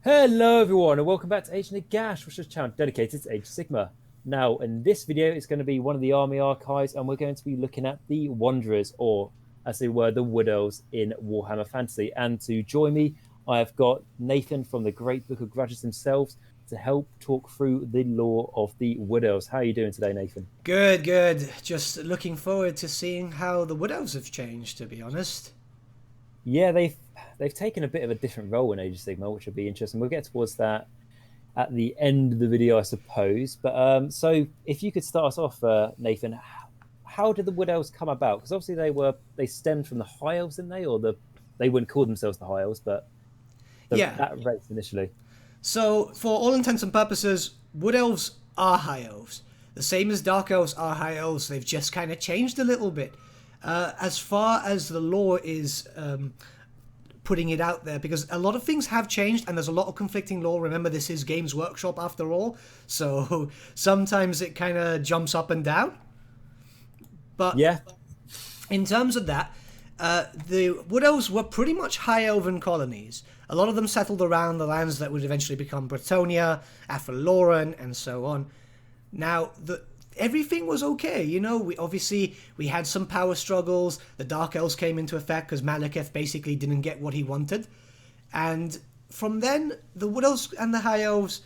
Hello everyone and welcome back to Age of Nagash, which is a channel dedicated to Age of Sigmar. Now, in this video, it's going to be one of the army archives, and we're going to be looking at the Wanderers, or as they were, the Wood Elves in Warhammer Fantasy. And to join me, I have got Nathan from the Great Book of Grudges themselves to help talk through the lore of the Wood Elves. How are you doing today, Nathan? Good, good. Just looking forward to seeing how the Wood Elves have changed, to be honest. Yeah, they've taken a bit of a different role in Age of Sigmar, which will be interesting. We'll get towards that at the end of the video, I suppose. But so if you could start us off, Nathan, how did the Wood Elves come about? Because obviously they stemmed from the High Elves, didn't they? Or they wouldn't call themselves the High Elves, but Yeah. that race initially. So, for all intents and purposes, Wood Elves are High Elves. The same as Dark Elves are High Elves. They've just kind of changed a little bit. As far as the lore is putting it out there, because a lot of things have changed and there's a lot of conflicting lore. Remember, this is Games Workshop after all, so sometimes it kind of jumps up and down. But Yeah, in terms of that, the Wood Elves were pretty much high elven colonies. A lot of them settled around the lands that would eventually become Bretonia, Athaloran, and so on. Now, everything was okay, you know. We had some power struggles. The Dark Elves came into effect because Malekith basically didn't get what he wanted, and from then the Wood Elves and the High Elves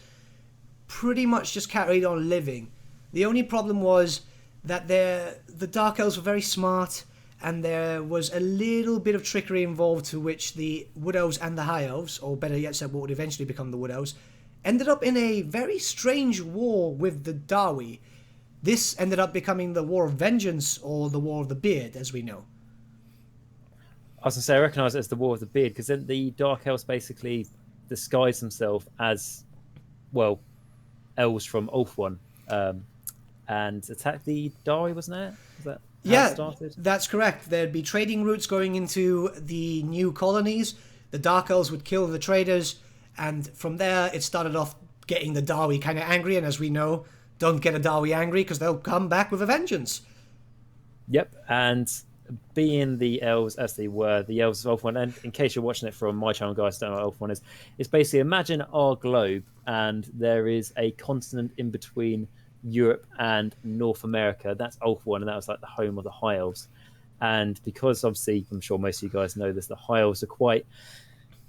pretty much just carried on living. The only problem was that the Dark Elves were very smart, and there was a little bit of trickery involved, to which the Wood Elves and the High Elves, or better yet said, what would eventually become the Wood Elves, ended up in a very strange war with the Dawi. This ended up becoming the War of Vengeance, or the War of the Beard, as we know. I was gonna say I recognise it as the War of the Beard because then the Dark Elves basically disguised themselves as elves from Ulthuan, and attacked the Dari, wasn't it? Was that how it Yeah, started? that's correct. There'd be trading routes going into the new colonies. The Dark Elves would kill the traders, and from there it started off getting the Dawi kind of angry. And as we know, don't get a Dawi angry because they'll come back with a vengeance. Yep, and being the elves as they were, the elves of Ulthuan, and in case you're watching it from my channel, guys, don't know what Ulthuan is. It's basically imagine our globe, and there is a continent in between Europe and North America. That's Ulthuan, and that was like the home of the High Elves. And because obviously, I'm sure most of you guys know this, the High Elves are quite.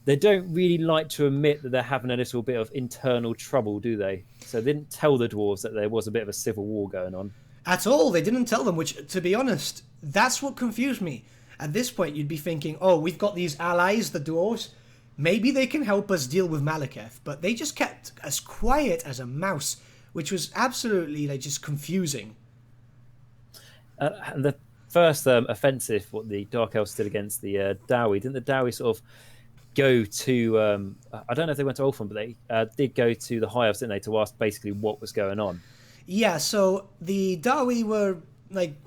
They don't really like to admit that they're having a little bit of internal trouble, do they? So they didn't tell the dwarves that there was a bit of a civil war going on. At all, they didn't tell them, which, to be honest, that's what confused me. At this point, you'd be thinking, oh, we've got these allies, the dwarves. Maybe they can help us deal with Malekith. But they just kept as quiet as a mouse, which was absolutely just confusing. And the first offensive, what the Dark Elves did against the Dowie, didn't the Dowie sort of go to? I don't know if they went to Ulthuan, but they did go to the High Elves, didn't they, to ask basically what was going on. Yeah, so the Dawi were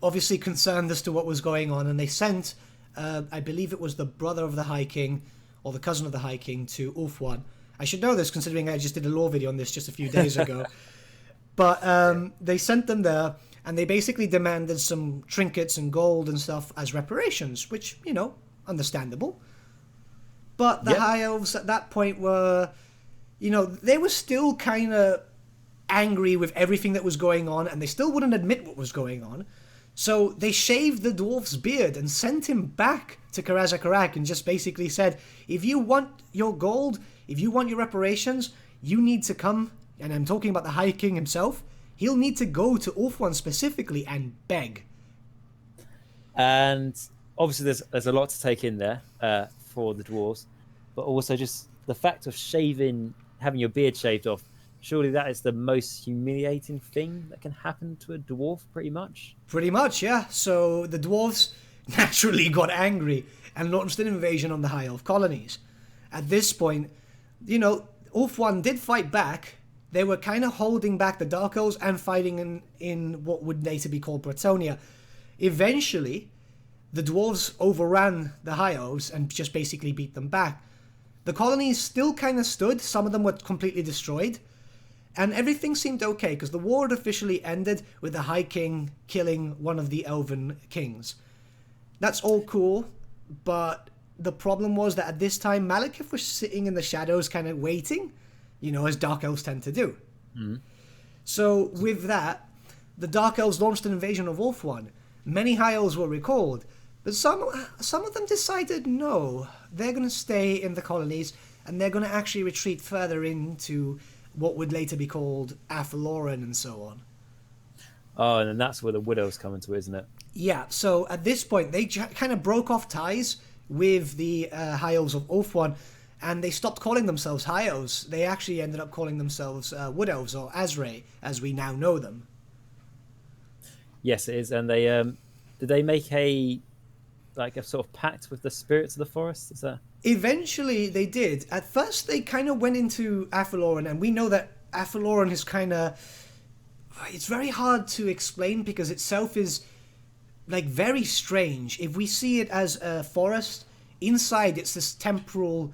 obviously concerned as to what was going on, and they sent, I believe it was the brother of the High King, or the cousin of the High King, to Ulthuan. I should know this considering I just did a lore video on this just a few days ago. But they sent them there, and they basically demanded some trinkets and gold and stuff as reparations, which, understandable. But the Yep. High Elves at that point were, they were still kind of angry with everything that was going on, and they still wouldn't admit what was going on. So they shaved the dwarf's beard and sent him back to Karazakarak and just basically said, if you want your gold, if you want your reparations, you need to come, and I'm talking about the High King himself, he'll need to go to Ulthuan specifically and beg. And obviously, there's a lot to take in there for the dwarves, but also just the fact of having your beard shaved off. Surely that is the most humiliating thing that can happen to a dwarf, pretty much. Pretty much, yeah. So the dwarves naturally got angry and launched an invasion on the High Elf colonies. At this point, Ulthuan did fight back. They were kind of holding back the Dark Elves and fighting in what would later be called Bretonia. Eventually, the dwarves overran the High Elves and just basically beat them back. The colonies still kind of stood. Some of them were completely destroyed. And everything seemed okay, because the war had officially ended with the High King killing one of the Elven kings. That's all cool, but the problem was that at this time, Malekith was sitting in the shadows kind of waiting, as Dark Elves tend to do. So with that, the Dark Elves launched an invasion of Ulthuan. Many High Elves were recalled, but some of them decided no, they're going to stay in the colonies, and they're going to actually retreat further into what would later be called Athaloran and so on. Oh, and then that's where the Wood Elves come into it, isn't it? Yeah, so at this point, they kind of broke off ties with the High Elves of Ulthuan, and they stopped calling themselves High Elves. They actually ended up calling themselves Wood Elves, or Azrae, as we now know them. Yes, it is. And they did they make a sort of pact with the spirits of the forest? Is that? Eventually, they did. At first, they kind of went into Athaloran, and we know that Athaloran is kind of... It's very hard to explain because itself is very strange. If we see it as a forest, inside it's this temporal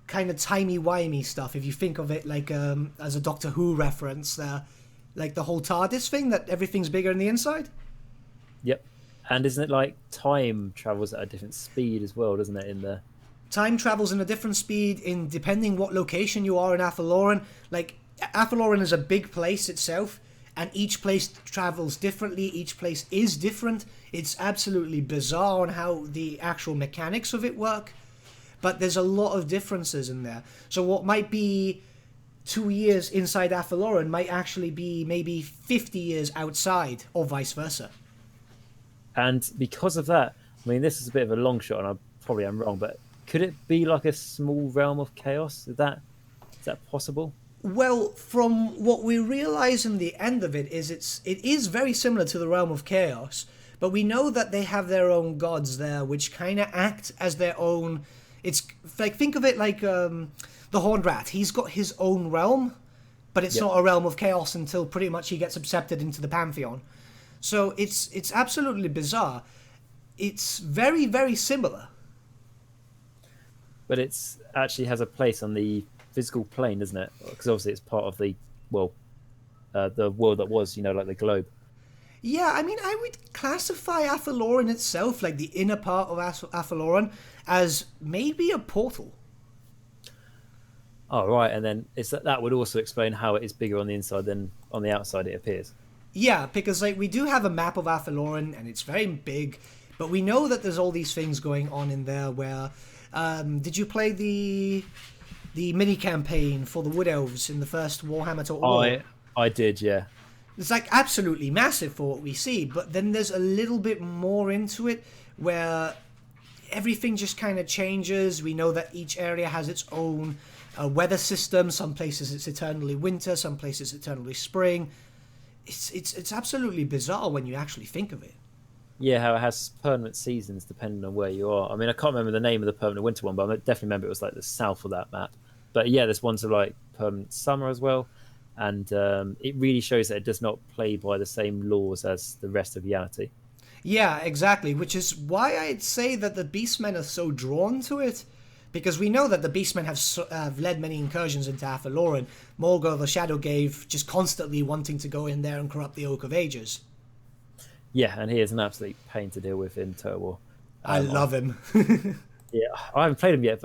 kind of timey-wimey stuff. If you think of it as a Doctor Who reference there, like the whole TARDIS thing, that everything's bigger on the inside. Yep. And isn't it like time travels at a different speed as well, doesn't it, in the... Time travels in a different speed in depending what location you are in Athaloran. Like, Athaloran is a big place itself, and each place travels differently, each place is different. It's absolutely bizarre on how the actual mechanics of it work, but there's a lot of differences in there. So what might be 2 years inside Athaloran might actually be maybe 50 years outside, or vice versa. And because of that, I mean, this is a bit of a long shot, and I probably am wrong, but could it be like a small realm of chaos? Is that possible? Well, from what we realise in the end of it is very similar to the Realm of Chaos, but we know that they have their own gods there, which kind of act as their own... It's like, think of it like the Horned Rat. He's got his own realm, but it's not a realm of chaos until pretty much he gets accepted into the Pantheon. So it's absolutely bizarre. It's very, very similar. But it's actually has a place on the physical plane, doesn't it? Because obviously it's part of the world that was, like the globe. Yeah, I mean, I would classify Athaloran itself, like the inner part of Athaloran, as maybe a portal. Oh, right. And then that would also explain how it is bigger on the inside than on the outside it appears. Yeah, because we do have a map of Athaloran, and it's very big, but we know that there's all these things going on in there where... did you play the mini campaign for the Wood Elves in the first Warhammer Total War? I did, yeah. It's absolutely massive for what we see, but then there's a little bit more into it where everything just kind of changes. We know that each area has its own weather system. Some places it's eternally winter, some places eternally spring. It's absolutely bizarre when you actually think of it. Yeah, how it has permanent seasons depending on where you are. I mean, I can't remember the name of the permanent winter one, but I definitely remember it was like the south of that map. But yeah, there's ones of like permanent summer as well. And it really shows that it does not play by the same laws as the rest of reality. Yeah, exactly, which is why I'd say that the Beastmen are so drawn to it. Because we know that the Beastmen have led many incursions into Athaloran. Morgul the Shadowgave just constantly wanting to go in there and corrupt the Oak of Ages. Yeah, and he is an absolute pain to deal with in Total War. I love him. Yeah, I haven't played him yet,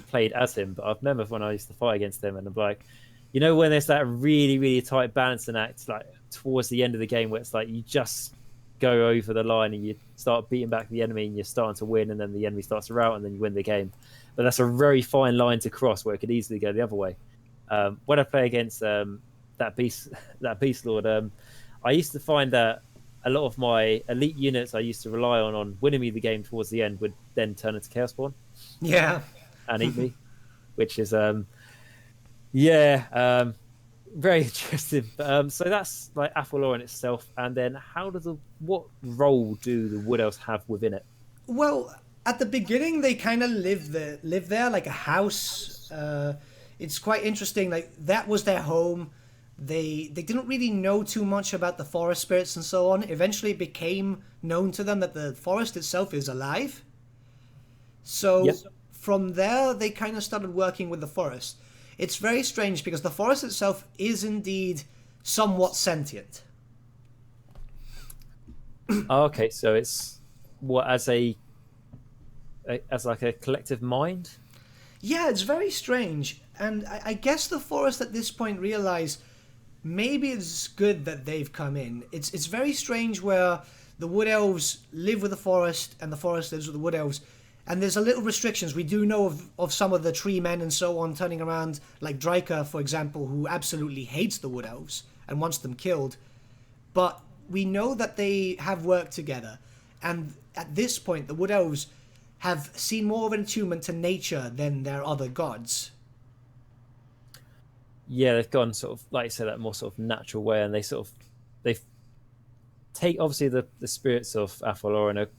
played as him, but I remember when I used to fight against him, and I'm like, when there's that really, really tight balancing act, like towards the end of the game, where it's like you just go over the line and you start beating back the enemy and you're starting to win, and then the enemy starts to rout and then you win the game. But that's a very fine line to cross where it could easily go the other way. When I play against that beast lord, I used to find that a lot of my elite units I used to rely on winning me the game towards the end would then turn into Chaos Spawn. Yeah. And eat me, which is very interesting. So that's like Athaloran itself, and then what role do the Wood Elves have within it? Well, at the beginning they kind of live there like a house. It's quite interesting. Like that was their home. They didn't really know too much about the forest spirits and so on. Eventually it became known to them that the forest itself is alive. So from there they kind of started working with the forest. It's very strange because the forest itself is indeed somewhat sentient. Okay, so it's as a as like a collective mind. Yeah, it's very strange. And I guess the forest at this point realize maybe it's good that they've come in. It's very strange where the Wood Elves live with the forest and the forest lives with the Wood Elves. And there's a little restrictions. We do know of some of the tree men and so on turning around, like Dryker, for example, who absolutely hates the Wood Elves and wants them killed. But we know that they have worked together. And at this point, the Wood Elves have seen more of an attunement to nature than their other gods. Yeah, they've gone sort of like you said that more sort of natural way, and they take obviously the spirits of Athaloran are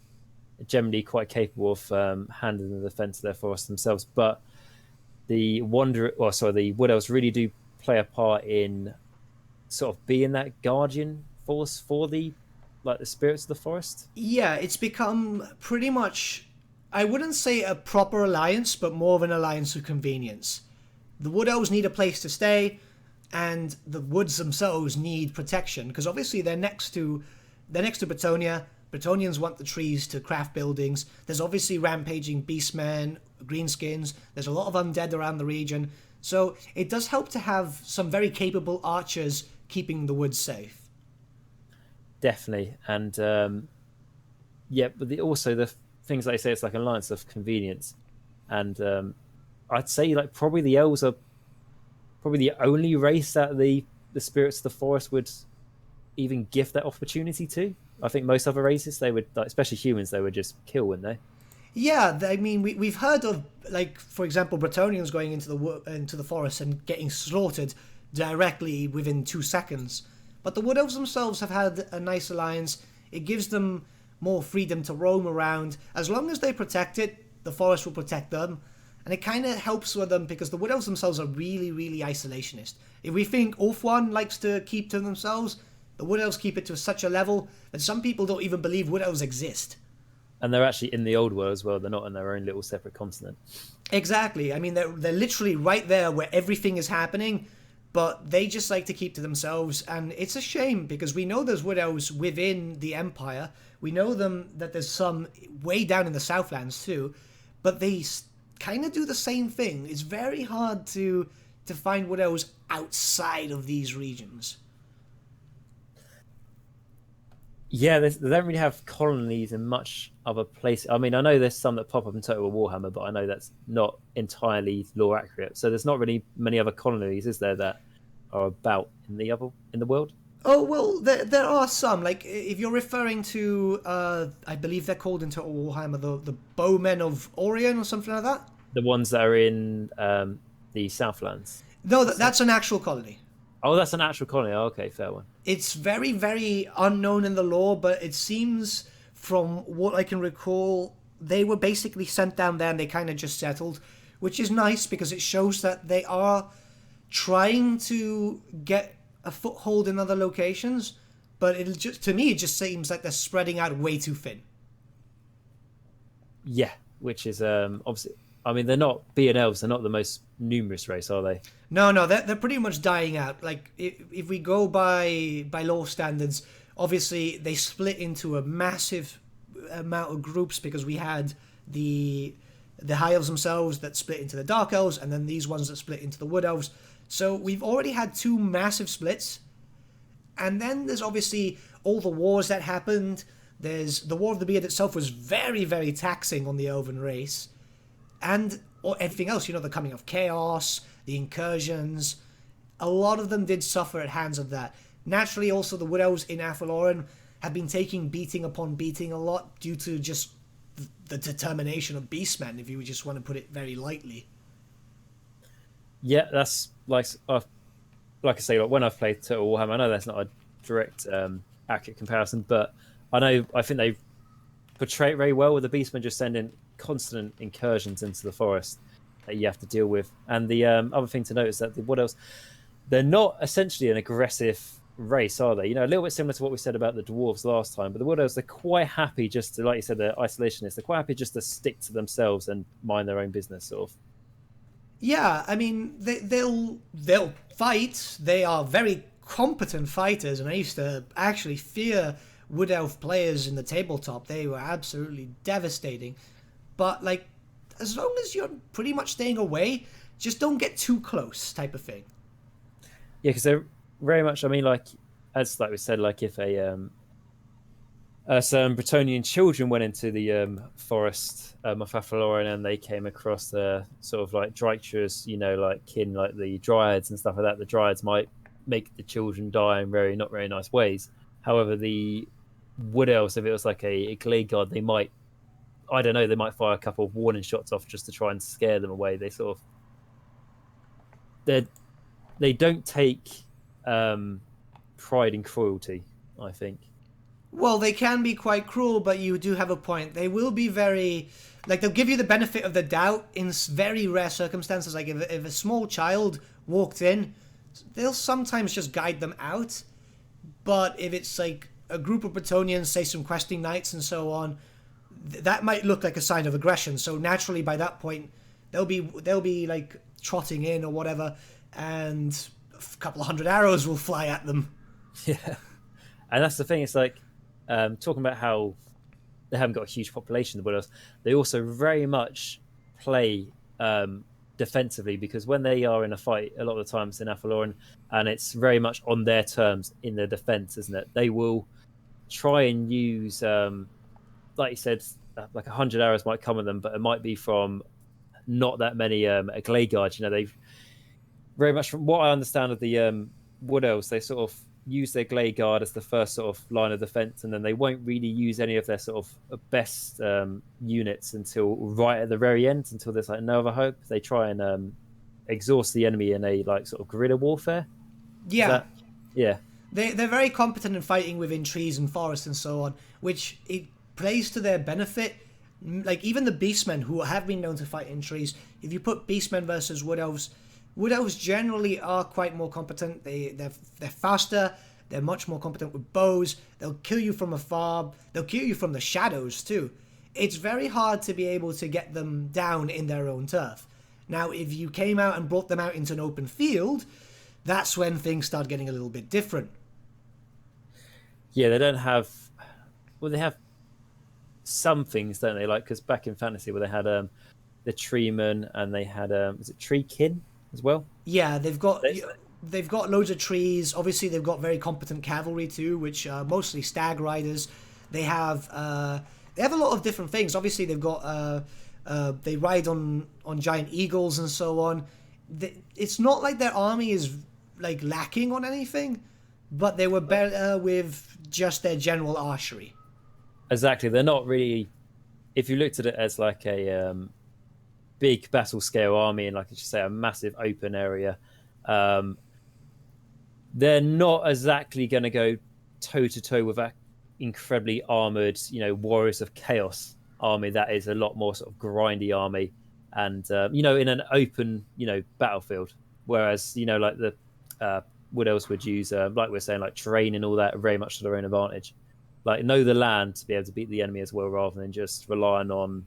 generally quite capable of handling the defense of their forest themselves, but the the Wood Elves really do play a part in sort of being that guardian force for the spirits of the forest. Yeah, it's become pretty much, I wouldn't say a proper alliance, but more of an alliance of convenience. The Wood Elves need a place to stay, and the woods themselves need protection, because obviously they're next to Bretonia. Bretonians want the trees to craft buildings. There's obviously rampaging beastmen, greenskins. There's a lot of undead around the region. So it does help to have some very capable archers keeping the woods safe. Definitely, and yeah, but also the things like I say, it's like an alliance of convenience, and I'd say like probably the elves are probably the only race that the spirits of the forest would even give that opportunity to. I think most other races they would, like, especially humans, they would just kill, wouldn't they? Yeah, I mean, we've heard of, like, for example, Bretonians going into the forest and getting slaughtered directly within 2 seconds. But the Wood Elves themselves have had a nice alliance. It gives them more freedom to roam around. As long as they protect it, the forest will protect them. And it kind of helps with them because the Wood Elves themselves are really, really isolationist. If we think Ulthuan likes to keep to themselves, the Wood Elves keep it to such a level that some people don't even believe Wood Elves exist. And they're actually in the old world as well. They're not in their own little separate continent. Exactly. I mean, they're literally right there where everything is happening, but they just like to keep to themselves. And it's a shame because we know there's Wood Elves within the Empire. We know that there's some way down in the Southlands too, but they kind of do the same thing. It's very hard to find Wood Elves outside of these regions. Yeah, they don't really have colonies in much other places. I mean, I know there's some that pop up in Total War Warhammer, but I know that's not entirely lore accurate. So there's not really many other colonies, is there, that are about in the world? Oh, well, there are some. Like, if you're referring to, I believe they're called in Total War Warhammer, the Bowmen of Orion or something like that? The ones that are in the Southlands. No, that's an actual colony. Oh, that's an actual colony. Oh, okay, fair one. It's very, very unknown in the lore, but it seems, from what I can recall, they were basically sent down there and they kind of just settled, which is nice because it shows that they are trying to get a foothold in other locations, but to me, it just seems like they're spreading out way too thin. Yeah, which is obviously. I mean, they're not being elves. They're not the most numerous race, are they? No, they're pretty much dying out. Like, if we go by lore standards, obviously they split into a massive amount of groups because we had the High Elves themselves that split into the Dark Elves, and then these ones that split into the Wood Elves. So we've already had two massive splits, and then there's obviously all the wars that happened. There's the War of the Beard itself was very, very taxing on the Elven race. And or everything else, the coming of chaos, the incursions, a lot of them did suffer at hands of that. Naturally, also the Wood Elves in Athaloran have been taking beating upon beating a lot due to just the determination of beastmen, if you just want to put it very lightly. Yeah, that's like I say, like when I've played Total Warhammer, I know that's not a direct accurate comparison, but I think they portray it very well with the beastmen just sending constant incursions into the forest that you have to deal with. And the other thing to note is that the Wood Elves, they're not essentially an aggressive race, are they? A little bit similar to what we said about the dwarves last time, but the Wood Elves, they're quite happy just to, like you said, they're isolationists. They're quite happy just to stick to themselves and mind their own business, sort of. Yeah, I mean, they'll fight. They are very competent fighters, and I used to actually fear Wood Elf players in the tabletop. They were absolutely devastating. but like as long as you're pretty much staying away, just don't get too close, type of thing. Yeah, because they're very much. I mean, like as like we said, like if some Bretonian children went into the forest of Athaloran and they came across the sort of like Drychers, like kin, like the Dryads and stuff like that. The Dryads might make the children die in very not very nice ways. However, the Wood Elves, if it was like a Glade Guard, they might, I don't know, they might fire a couple of warning shots off just to try and scare them away. They sort of they don't take pride in cruelty, I think. Well, they can be quite cruel, but you do have a point. They will be very, like, they'll give you the benefit of the doubt in very rare circumstances. Like, if a small child walked in, they'll sometimes just guide them out. But if it's, like, a group of Bretonians, say some questing knights and so on, that might look like a sign of aggression. So naturally, by that point, they'll be like, trotting in or whatever, and a couple of hundred arrows will fly at them. Yeah. And that's the thing, it's like, talking about how they haven't got a huge population, the Wood Elves, they also very much play defensively, because when they are in a fight, a lot of the time it's in Athaloran, and it's very much on their terms in their defense, isn't it? They will try and use, like you said, like 100 arrows might come at them, but it might be from not that many Glade Guards. They very much, from what I understand of the Wood Elves, they sort of use their Glade Guard as the first sort of line of defense, and then they won't really use any of their sort of best units until right at the very end, until there's like no other hope. They try and exhaust the enemy in a like sort of guerrilla warfare. Yeah. Yeah. They're very competent in fighting within trees and forests and so on, which it plays to their benefit. Like, even the Beastmen, who have been known to fight in trees, if you put Beastmen versus Wood Elves generally are quite more competent. They're faster, they're much more competent with bows, they'll kill you from afar, they'll kill you from the shadows too. It's very hard to be able to get them down in their own turf. Now, if you came out and brought them out into an open field, that's when things start getting a little bit different. Yeah, they don't have... Well, they have some things, don't they? Like, because back in Fantasy, where they had the Treeman, and they had, was it Treekin as well? Yeah, they've got loads of trees. Obviously, they've got very competent cavalry too, which are mostly stag riders. They have a lot of different things. Obviously, they've got they ride on giant eagles and so on. It's not like their army is like lacking on anything, but they were better with just their general archery. Exactly, they're not really. If you looked at it as like a big battle scale army in, like I should say, a massive open area, they're not exactly going to go toe to toe with that incredibly armored, Warriors of Chaos army that is a lot more sort of grindy army, and in an open, battlefield. Whereas like the Wood Elves would use, like we're saying, like terrain and all that, very much to their own advantage. Like, know the land to be able to beat the enemy as well, rather than just relying on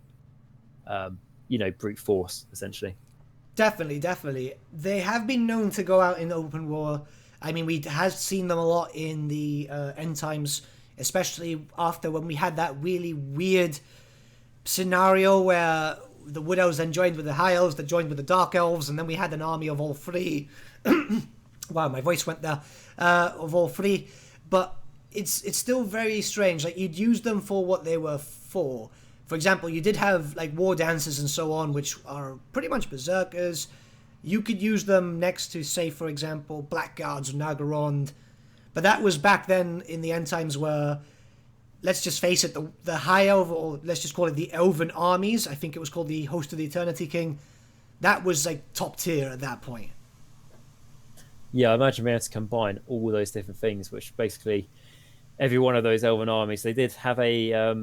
brute force, essentially. Definitely. They have been known to go out in open war. I mean, we have seen them a lot in the end times, especially after when we had that really weird scenario where the Wood Elves then joined with the High Elves, that joined with the Dark Elves, and then we had an army of all three. Wow, my voice went there. Of all three. But it's still very strange. Like, you'd use them for what they were for. For example, you did have like war dancers and so on, which are pretty much berserkers. You could use them next to, say, for example, Blackguards or Nagarond. But that was back then in the end times where, let's just face it, the High Elf, or let's just call it the Elven armies, I think it was called the Host of the Eternity King, that was like top tier at that point. Yeah, I imagine being able to combine all those different things, which basically every one of those Elven armies, they did have a...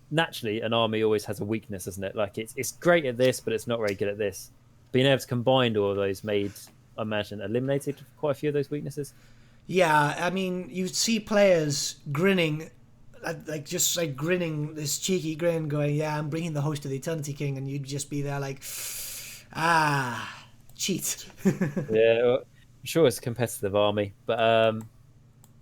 naturally, an army always has a weakness, isn't it? Like, it's great at this, but it's not very good at this. Being able to combine all of those eliminated quite a few of those weaknesses. Yeah, I mean, you'd see players grinning, grinning, this cheeky grin, going, yeah, I'm bringing the Host of the Eternity King, and you'd just be there like, cheat. Yeah, well, I'm sure it's a competitive army, but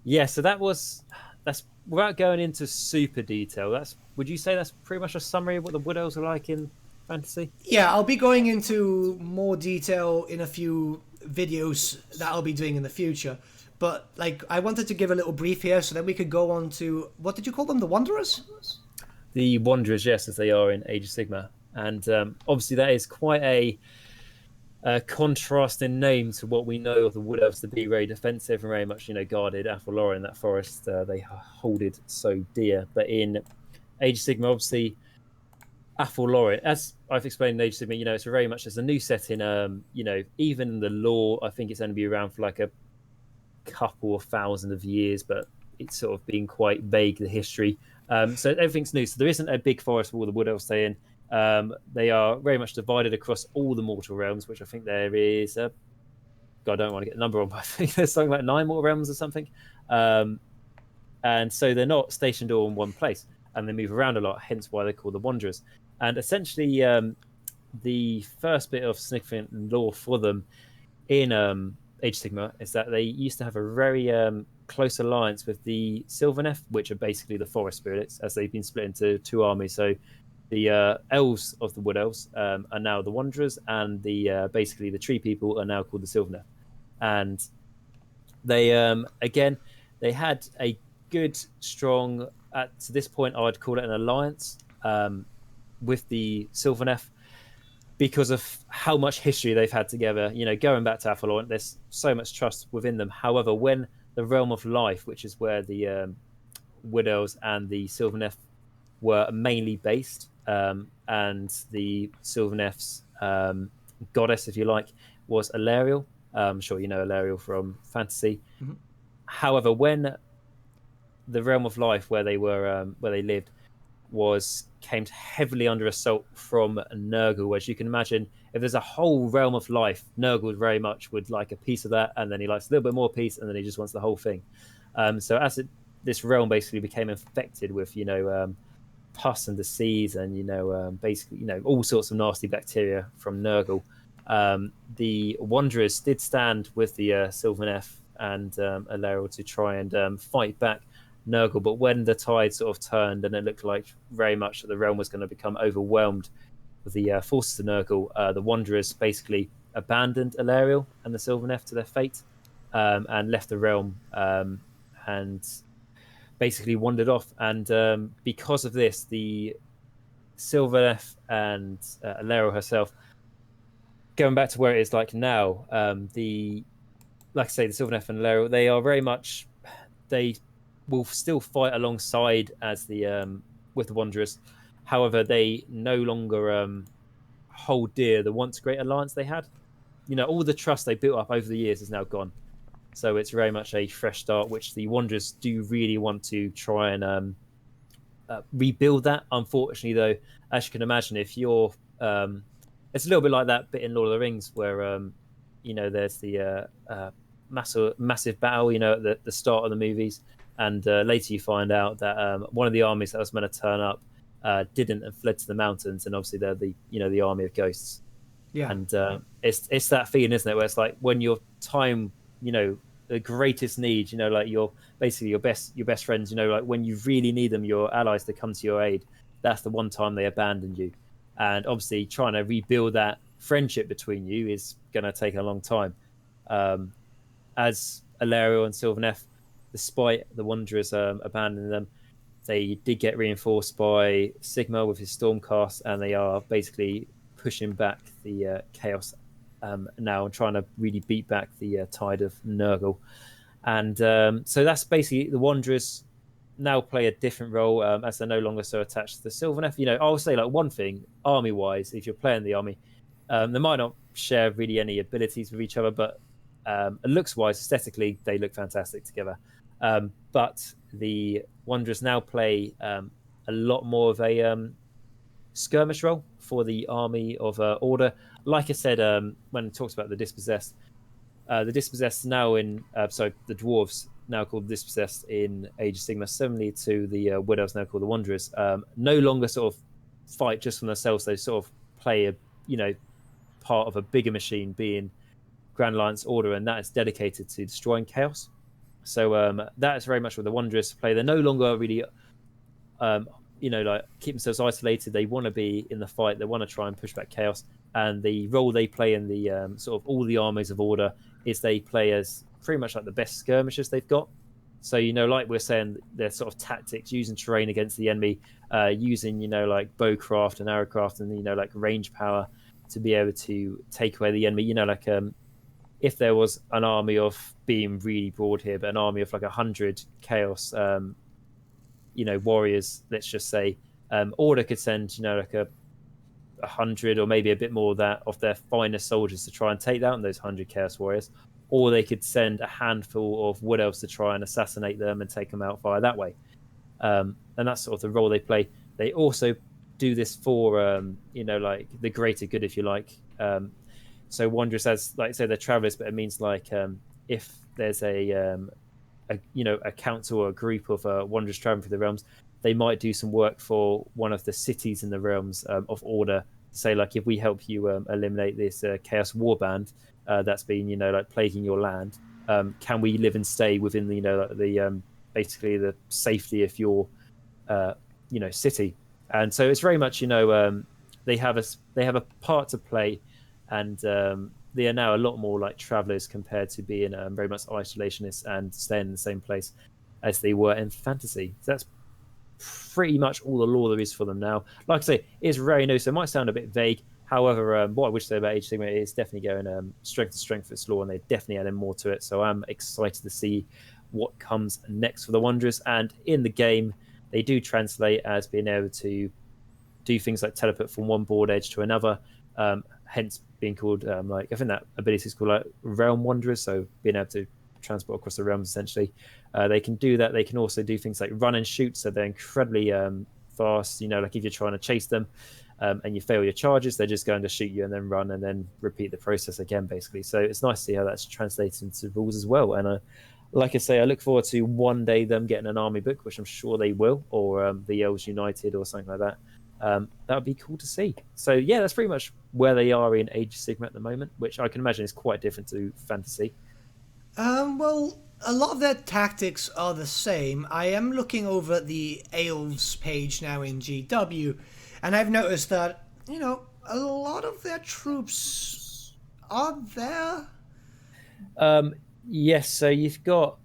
yeah, so that was that's without going into super detail. That's would you say that's pretty much a summary of what the Wood Elves are like in fantasy? Yeah, I'll be going into more detail in a few videos that I'll be doing in the future. But like, I wanted to give a little brief here, so then we could go on to what did you call them? The Wanderers? The Wanderers, yes, as they are in Age of Sigmar, and obviously that is quite a contrasting name to what we know of the Wood Elves to be very defensive and very much, guarded. Athalora in that forest, they hold it so dear. But in Age of Sigmar, obviously, Athalora, as I've explained in Age of Sigmar, it's very much as a new setting. Even the lore, I think it's only be around for like a couple of thousand of years, but it's sort of been quite vague, the history. So everything's new. So there isn't a big forest where all the Wood Elves stay in. They are very much divided across all the mortal realms, which I think there is God, I don't want to get the number on, but I think there's something like 9 mortal realms or something. And so they're not stationed all in one place, and they move around a lot, hence why they're called the Wanderers. And essentially, the first bit of significant lore for them in Age of Sigmar is that they used to have a very close alliance with the Sylvaneth, which are basically the forest spirits, as they've been split into 2 armies. So the elves of the Wood Elves are now the Wanderers, and the basically the tree people are now called the Sylvaneth. And they again, they had a good, strong, to this point, I'd call it an alliance with the Sylvaneth because of how much history they've had together. Going back to Athalor, there's so much trust within them. However, when the realm of life, which is where the Wood Elves and the Sylvaneth were mainly based, and the Sylvaneth's goddess, if you like, was Alariel. I'm sure you know Alariel from fantasy. Mm-hmm. However, when the realm of life where they lived came heavily under assault from Nurgle, as you can imagine, if there's a whole realm of life, Nurgle very much would like a piece of that, and then he likes a little bit more piece, and then he just wants the whole thing. So as this realm basically became infected with pus and disease, and basically all sorts of nasty bacteria from Nurgle, the Wanderers did stand with the Sylvaneth and Alariel to try and fight back Nurgle. But when the tide sort of turned and it looked like very much that the realm was going to become overwhelmed with the forces of Nurgle, the Wanderers basically abandoned Alariel and the Sylvaneth to their fate, and left the realm, and basically wandered off. And because of this, the Sylvaneth and Alariel herself, going back to where it is like now, like I say, the Sylvaneth and Alariel, they are very much, they will still fight alongside as the with the Wanderers. However, they no longer hold dear the once great alliance they had. All the trust they built up over the years is now gone. So it's very much a fresh start, which the Wanderers do really want to try and rebuild that. Unfortunately, though, as you can imagine, if you're it's a little bit like that bit in Lord of the Rings where there's the massive battle at the start of the movies, and later you find out that one of the armies that was meant to turn up didn't, and fled to the mountains, and obviously they're the army of ghosts. Yeah. And it's that feeling, isn't it, where it's like when your time, the greatest need, like your basically your best friends, like when you really need them, your allies to come to your aid, that's the one time they abandon you. And obviously trying to rebuild that friendship between you is going to take a long time. As Alariel and Sylvaneth, despite the Wanderers abandoning them, they did get reinforced by Sigma with his Stormcast, and they are basically pushing back the Chaos now and trying to really beat back the tide of Nurgle. And so that's basically the Wanderers now play a different role, as they're no longer so attached to the Sylvaneth. I'll say like one thing, army-wise, if you're playing the army, they might not share really any abilities with each other, but looks-wise, aesthetically, they look fantastic together. But the Wanderers now play a lot more of a skirmish role for the army of Order. Like I said, when it talks about the Dispossessed now the Dwarves, now called Dispossessed in Age of Sigmar, similarly to the Wood Elves, now called the Wanderers, no longer sort of fight just for themselves. They sort of play a part of a bigger machine, being Grand Alliance Order, and that is dedicated to destroying chaos. So that's very much what the Wanderers play. They're no longer really, like keep themselves isolated. They want to be in the fight. They want to try and push back chaos. And the role they play in the sort of all the armies of order is they play as pretty much like the best skirmishers they've got. So like we're saying, their sort of tactics, using terrain against the enemy, using like bowcraft and arrowcraft and like range power to be able to take away the enemy. Like if there was an army of, being really broad here, but an army of like 100 chaos, warriors, let's just say, Order could send like 100 or maybe a bit more of their finest soldiers to try and take down those 100 chaos warriors, or they could send a handful of Wood Elves to try and assassinate them and take them out via that way. And that's sort of the role they play. They also do this for like the greater good, if you like. So Wanderers, as like I say, they're travelers, but it means like if there's a council or a group of Wanderers traveling through the realms, they might do some work for one of the cities in the realms of order. Say like, if we help you eliminate this chaos warband that's been like plaguing your land, can we live and stay within the basically the safety of your city? And so it's very much they have a part to play, and they are now a lot more like travelers compared to being very much isolationists and staying in the same place as they were in fantasy. So that's pretty much all the lore there is for them now. Like I say, it's very new, so it might sound a bit vague. However, what I wish to say about Age of Sigmar is definitely going strength to strength for its lore, and they're definitely adding more to it. So I'm excited to see what comes next for the Wanderers. And in the game, they do translate as being able to do things like teleport from one board edge to another, hence being called like, I think that ability is called like Realm Wanderers, so being able to transport across the realms essentially. They can do that. They can also do things like run and shoot, so they're incredibly fast. Like if you're trying to chase them and you fail your charges, they're just going to shoot you and then run and then repeat the process again, basically. So it's nice to see how that's translated into rules as well. And like I say, I look forward to one day them getting an army book, which I'm sure they will, or the Elves United or something like that. That would be cool to see. So yeah, that's pretty much where they are in Age of Sigmar at the moment, which I can imagine is quite different to fantasy. Well, a lot of their tactics are the same. I am looking over at the Elves page now in GW, and I've noticed that, a lot of their troops are there. Yes, so you've got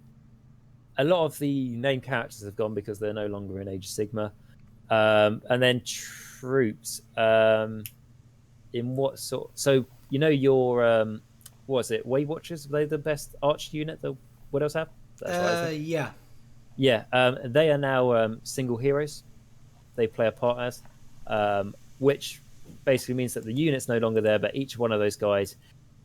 a lot of the name characters have gone because they're no longer in Age of Sigmar. And then troops, in what sort? So your what was it? Weight Watchers? Were they the best arch unit that Wood Elves have? That's right. Yeah. Yeah. They are now single heroes. They play a part as, which basically means that the unit's no longer there, but each one of those guys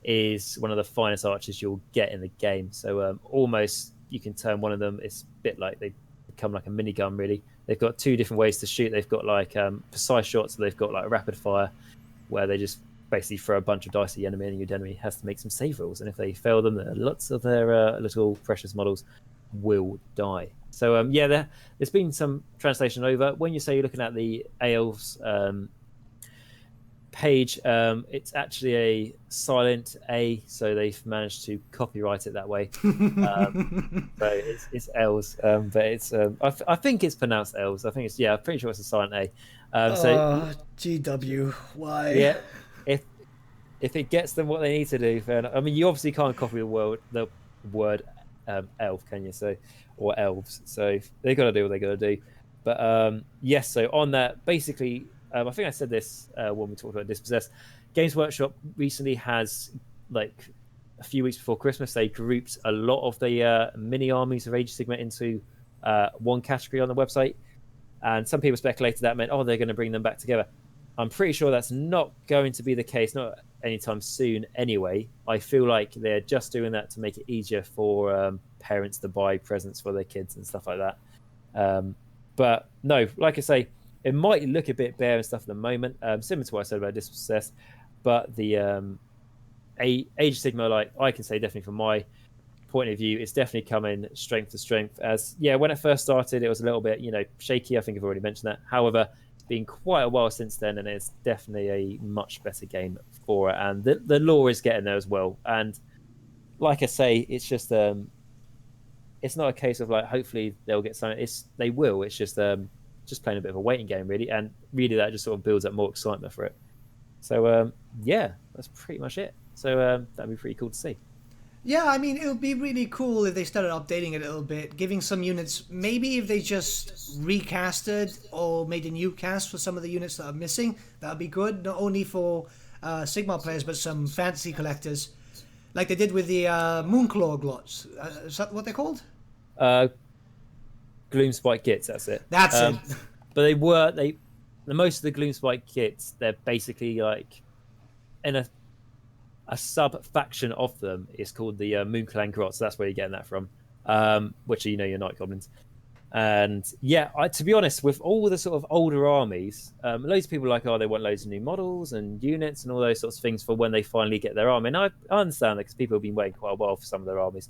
is one of the finest archers you'll get in the game. So almost you can turn one of them. It's a bit like they become like a minigun, really. They've got two different ways to shoot. They've got like precise shots, so they've got like rapid fire, where they just basically throw a bunch of dice at the enemy, and your enemy has to make some save rolls. And if they fail them, lots of their little precious models will die. So there's been some translation over. When you say you're looking at the AoS page, it's actually a silent A, so they've managed to copyright it that way. So it's L's, but it's I think it's pronounced L's. I think I'm pretty sure it's a silent A. GW, why? Yeah, if it gets them what they need to do, fair enough. I mean, you obviously can't copy the word elf, can you? So, or elves. So they got to do what they got to do. But yes, so on that, basically, I think I said this when we talked about Dispossessed. Games Workshop recently has, like a few weeks before Christmas, they grouped a lot of the mini armies of Age of Sigmar into one category on the website. And some people speculated that meant, they're going to bring them back together. I'm pretty sure that's not going to be the case, not anytime soon anyway. I feel like they're just doing that to make it easier for parents to buy presents for their kids and stuff like that. But no, like I say, it might look a bit bare and stuff at the moment, similar to what I said about Dispossessed, but the Age of Sigmar, like I can say definitely from my point of view, it's definitely coming strength to strength. As when it first started, it was a little bit shaky. I think I've already mentioned that. However, it's been quite a while since then, and it's definitely a much better game for it. And the lore is getting there as well. And like I say, it's just it's not a case of like hopefully they'll get something. They will. It's just playing a bit of a waiting game really, and really that just sort of builds up more excitement for it. So yeah, that's pretty much it. So that'd be pretty cool to see. Yeah, I mean, it would be really cool if they started updating it a little bit, giving some units, maybe if they just recasted or made a new cast for some of the units that are missing, that would be good, not only for Sigmar players, but some fantasy collectors, like they did with the Moonclaw Glots. Is that what they're called? Uh, Gloomspike kits, that's it. That's it. But the most of the Gloomspike kits, they're basically like in a sub faction of them is called the Moonclan Grots. So that's where you're getting that from, which are, your Night Goblins. And yeah, to be honest, with all the sort of older armies, loads of people are like, oh, they want loads of new models and units and all those sorts of things for when they finally get their army. And I understand that because people have been waiting quite a while for some of their armies.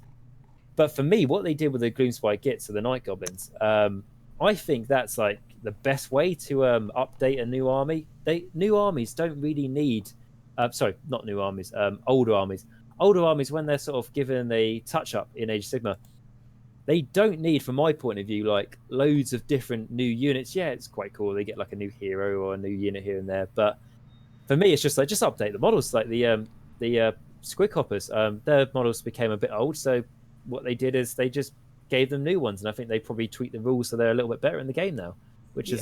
But for me, what they did with the Gloomspike Gits of the Night Goblins, I think that's like the best way to update a new army. New armies don't really need, sorry, not new armies, older armies. Older armies, when they're sort of given a touch up in Age of Sigmar, they don't need, from my point of view, like loads of different new units. Yeah, it's quite cool. They get like a new hero or a new unit here and there. But for me, it's just like just update the models. Like the Squig Hoppers, their models became a bit old, so what they did is they just gave them new ones, and I think they probably tweaked the rules so they're a little bit better in the game now, which is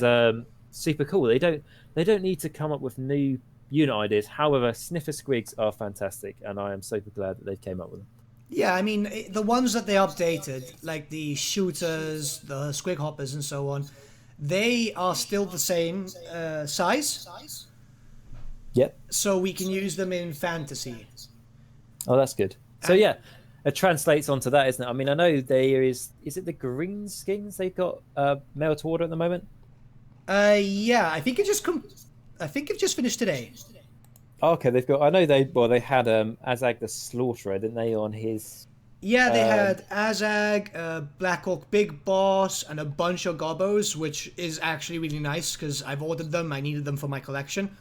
super cool. They don't need to come up with new unit ideas. However, Sniffer Squigs are fantastic, and I am super glad that they came up with them. Yeah, I mean, the ones that they updated, like the shooters, the Squig Hoppers, and so on, they are still the same size. Yep. So we can use them in fantasy. Oh, that's good. So yeah, it translates onto that, isn't it? I mean, I know there is it the green skins they've got mail to order at the moment? Yeah, I think it just finished today. Okay, they've got. I know they had Azag the Slaughterer, didn't they, on his? Yeah, they had Azag, Black Orc Big Boss, and a bunch of Gobbos, which is actually really nice because I've ordered them. I needed them for my collection.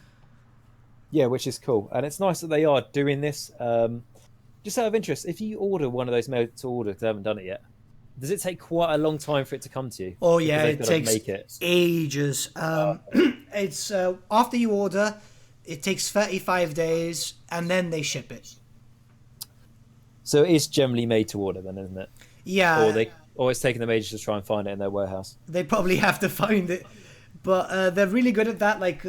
Yeah, which is cool, and it's nice that they are doing this. Just out of interest, if you order one of those mail to order, because I haven't done it yet, does it take quite a long time for it to come to you? Oh yeah, it takes ages. It's after you order, it takes 35 days, and then they ship it. So it is generally made to order, then, isn't it? Yeah. Or it's taking them ages to try and find it in their warehouse. They probably have to find it, but they're really good at that. Like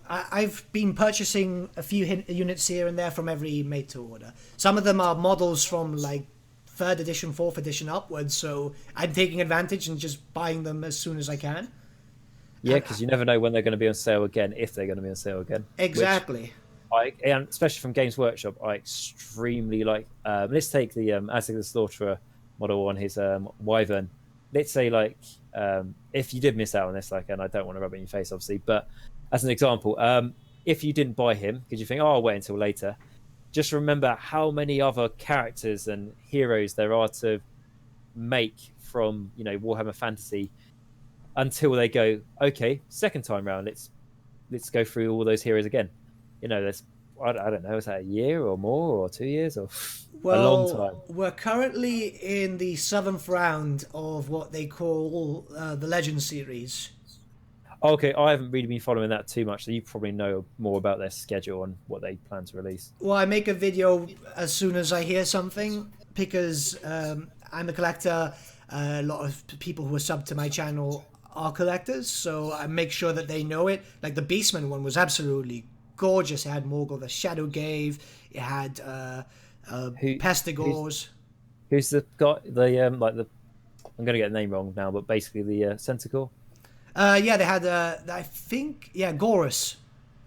I've been purchasing a few units here and there from every made to order. Some of them are models from like 3rd edition, 4th edition upwards. So I'm taking advantage and just buying them as soon as I can. Yeah, because you never know when they're going to be on sale again, if they're going to be on sale again. Exactly. And especially from Games Workshop, I extremely like. Let's take the Azag the Slaughterer model on his Wyvern. Let's say like if you did miss out on this, like, and I don't want to rub it in your face, obviously, but as an example, if you didn't buy him because you think, oh, I'll wait until later, just remember how many other characters and heroes there are to make from Warhammer Fantasy until they go, okay, second time round, let's go through all those heroes again. There's I don't know, is that a year or more or 2 years or a long time? We're currently in the 7th round of what they call the Legend series. Okay, I haven't really been following that too much, so you probably know more about their schedule and what they plan to release. Well, I make a video as soon as I hear something because I'm a collector. A lot of people who are subbed to my channel are collectors, so I make sure that they know it. Like the Beastman one was absolutely gorgeous. It had Morgul the Shadow Gave. It had Pestigors. Who's the guy? I'm going to get the name wrong now, but basically the Centaur. Yeah, they had I think Gorus.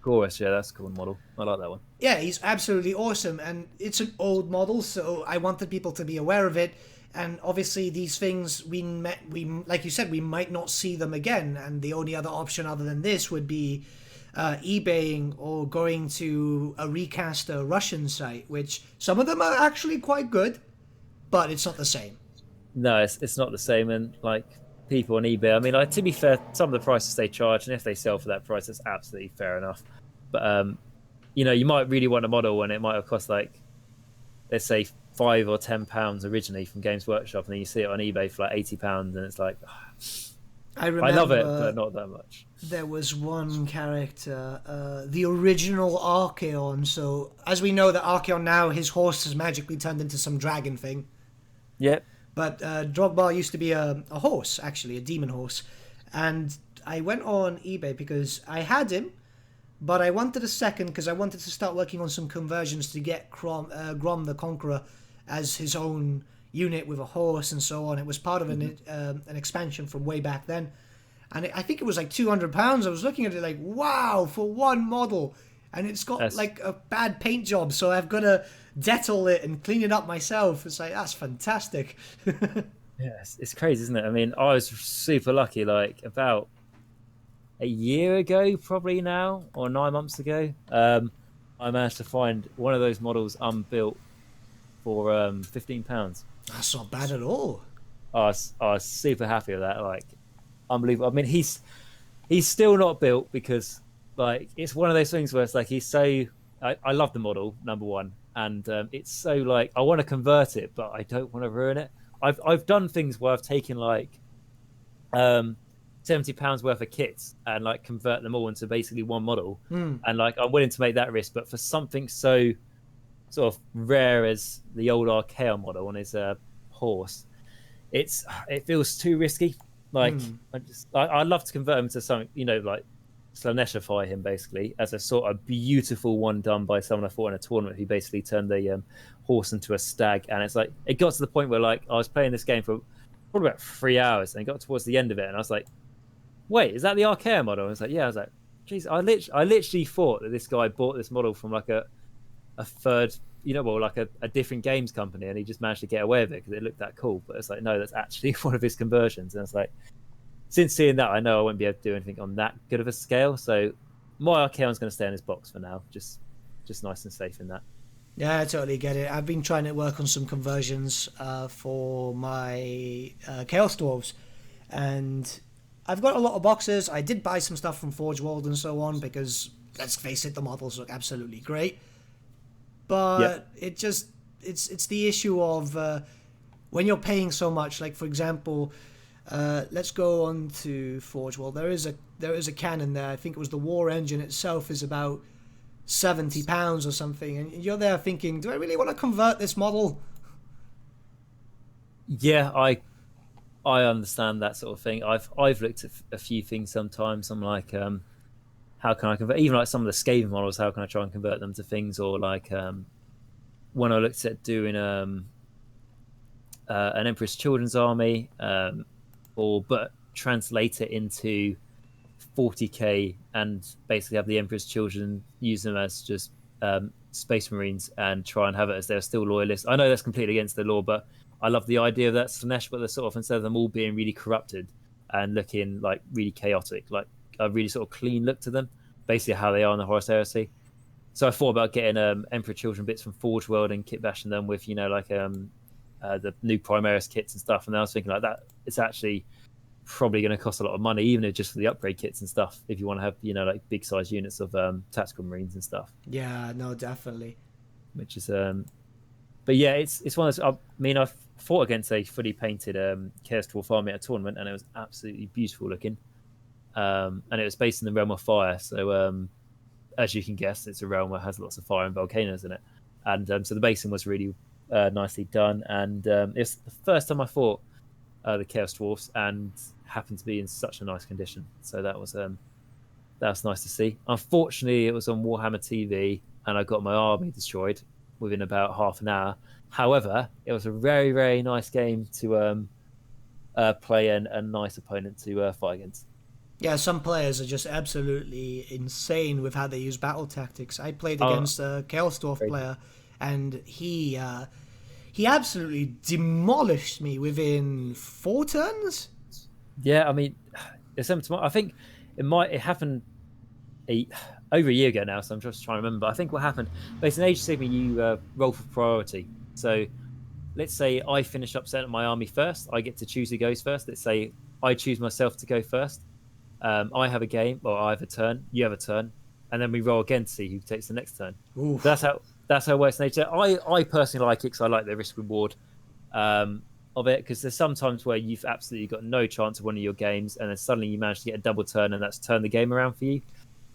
Gorus, yeah, that's a cool model. I like that one. Yeah, he's absolutely awesome, and it's an old model, so I wanted people to be aware of it. And obviously, these things we like you said, we might not see them again, and the only other option other than this would be eBaying or going to a recaster Russian site, which some of them are actually quite good, but it's not the same. No, it's not the same, and like people on eBay, I mean, like, to be fair, some of the prices they charge, and if they sell for that price, it's absolutely fair enough. But you might really want a model, and it might have cost like, let's say £5 or £10 originally from Games Workshop, and then you see it on eBay for like £80, and it's like, I I love it, but remember not that much. there was one character, the original Archaeon. So, as we know, that Archaeon now, his horse has magically turned into some dragon thing. Yep. But Drogba used to be a horse, actually, a demon horse. And I went on eBay because I had him, but I wanted a second because I wanted to start working on some conversions to get Grom the Conqueror as his own unit with a horse and so on. It was part of an expansion from way back then. And I think it was like £200. I was looking at it like, wow, for one model. And it's got like a bad paint job, so I've got to Dettol it and clean it up myself. It's like, that's fantastic. Yes, it's crazy, isn't it? I mean, I was super lucky. Like about a year ago, probably now, or 9 months ago, I managed to find one of those models unbuilt for £15. That's not bad at all. I was super happy with that. Like, unbelievable. I mean, he's still not built because like it's one of those things where it's like he's so. I love the model, number one, and it's so like I want to convert it, but I don't want to ruin it. I've done things where I've taken like £70 worth of kits and like convert them all into basically one model, and like I'm willing to make that risk. But for something so sort of rare as the old Archaeon model on his horse, it feels too risky. Like I'd love to convert him to something, like Slaneshify him basically as a sort of beautiful one done by someone I fought in a tournament who basically turned the horse into a stag. And it's like it got to the point where like I was playing this game for probably about 3 hours and it got towards the end of it and I was like, wait, is that the Archaeon model? And I was like, yeah. I was like, geez, I literally thought that this guy bought this model from like a third, like a different games company, and he just managed to get away with it because it looked that cool. But it's like, no, that's actually one of his conversions. And it's like, since seeing that, I know I won't be able to do anything on that good of a scale. So my Archaeon's going to stay in his box for now, just nice and safe in that. Yeah, I totally get it. I've been trying to work on some conversions for my Chaos Dwarves, and I've got a lot of boxes. I did buy some stuff from Forge World and so on because, let's face it, the models look absolutely great. But it's the issue of when you're paying so much. Like, for example, let's go on to Forge World. There is a cannon there. I think it was the War Engine itself is about £70 or something, and you're there thinking, do I really want to convert this model? Yeah, I understand that sort of thing. I've looked at a few things sometimes. I'm like, how can I convert even like some of the Skaven models? How can I try and convert them to things? Or like when I looked at doing an Emperor's Children's Army, but translate it into 40k and basically have the Emperor's Children use them as just Space Marines and try and have it as they're still loyalists. I know that's completely against the law, but I love the idea of that Slanesh, but they're sort of, instead of them all being really corrupted and looking like really chaotic, like a really sort of clean look to them, basically how they are in the Horus Heresy. So I thought about getting Emperor Children bits from Forge World and kit bashing them with, like the new Primaris kits and stuff. And I was thinking like that, it's actually probably going to cost a lot of money, even if just for the upgrade kits and stuff, if you want to have, like big size units of tactical Marines and stuff. Yeah, no, definitely. Which is, but yeah, it's one of those, I mean, I've fought against a fully painted Chaos Dwarf army at a tournament, and it was absolutely beautiful looking. And it was based in the realm of fire, so as you can guess, it's a realm that has lots of fire and volcanoes in it, and so the basing was really nicely done. And it's the first time I fought the Chaos Dwarfs, and happened to be in such a nice condition. So that was nice to see. Unfortunately, it was on Warhammer TV, and I got my army destroyed within about half an hour. However, it was a very, very nice game to play and a nice opponent to fight against. Yeah, some players are just absolutely insane with how they use battle tactics. I played against a Chaos Dwarf player, and he absolutely demolished me within 4 turns. Yeah, I mean, I think it happened over a year ago now, so I'm just trying to remember. I think what happened, basically in Age of Sigmar, you roll for priority. So let's say I finish up setting up my army first. I get to choose who goes first. Let's say I choose myself to go first. I have a game, or I have a turn, you have a turn, and then we roll again to see who takes the next turn. So that's that's how it works in Age. I personally like it because I like the risk reward of it, because there's sometimes where you've absolutely got no chance of winning your games, and then suddenly you manage to get a double turn, and that's turned the game around for you.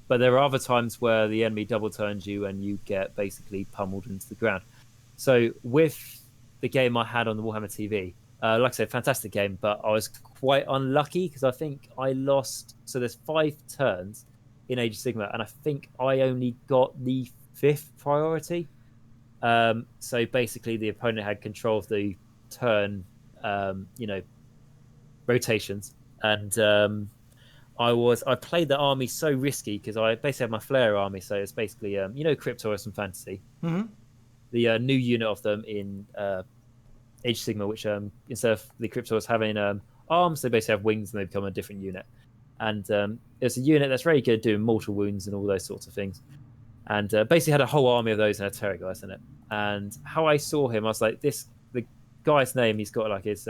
But there are other times where the enemy double turns you and you get basically pummeled into the ground. So with the game I had on the Warhammer TV, like I said, fantastic game, but I was quite unlucky because I think I lost. So there's 5 turns in Age of Sigmar, and I think I only got the 5th priority. So basically, the opponent had control of the turn, rotations, and I played the army so risky because I basically had my Flare army. So it's basically Cryptoris and Fantasy, the new unit of them in Age of Sigmar, which instead of the Cryptoris having arms, they basically have wings and they become a different unit. And it's a unit that's very good at doing mortal wounds and all those sorts of things. And basically had a whole army of those and a Terrorgeist in it. And how I saw him, I was like, the guy's name, he's got like his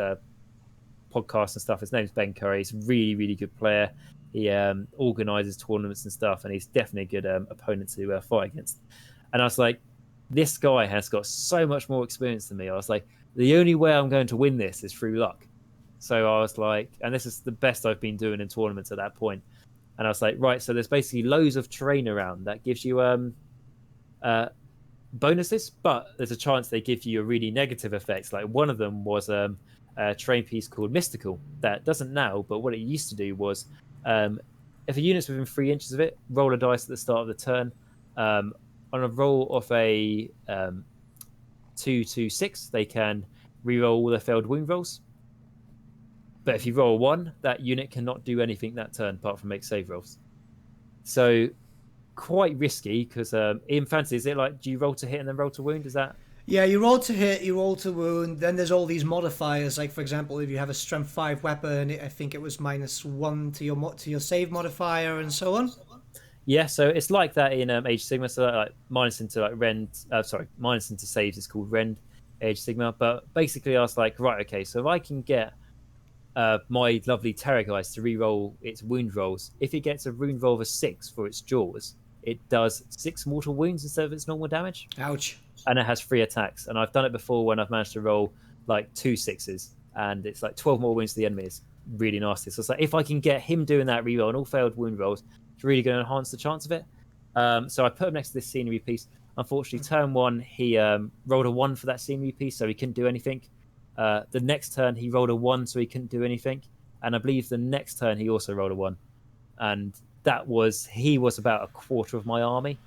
podcast and stuff. His name's Ben Curry. He's a really, really good player. He organizes tournaments and stuff, and he's definitely a good opponent to fight against. And I was like, this guy has got so much more experience than me. I was like, the only way I'm going to win this is through luck. So I was like, and this is the best I've been doing in tournaments at that point. And I was like, right, so there's basically loads of terrain around that gives you bonuses, but there's a chance they give you a really negative effects. Like one of them was a terrain piece called Mystical that doesn't now, but what it used to do was if a unit's within 3 inches of it, roll a dice at the start of the turn. On a roll of a 2 to 6, they can reroll all their failed wound rolls. But if you roll a 1, that unit cannot do anything that turn apart from make save rolls. So quite risky because in fantasy, is it like, do you roll to hit and then roll to wound? Is that? Yeah, you roll to hit, you roll to wound. Then there's all these modifiers. Like for example, if you have a strength 5 weapon, I think it was -1 to your save modifier and so on. Yeah, so it's like that in Age of Sigmar. So like minus into like rend, minus into saves is called rend Age of Sigmar. But basically, I was like, right, okay, so if I can get my lovely Terrorgeist to re-roll its wound rolls, if it gets a wound roll of a 6 for its jaws, it does 6 mortal wounds instead of its normal damage. Ouch. And it has 3 attacks. And I've done it before when I've managed to roll like 2 6s, and it's like 12 more wounds to the enemy. It's really nasty. So it's like, if I can get him doing that re-roll and all failed wound rolls, it's really going to enhance the chance of it. So I put him next to this scenery piece. Unfortunately, turn 1, he rolled a 1 for that scenery piece, so he couldn't do anything. The next turn, he rolled a 1, so he couldn't do anything. And I believe the next turn, he also rolled a 1. And he was about a quarter of my army.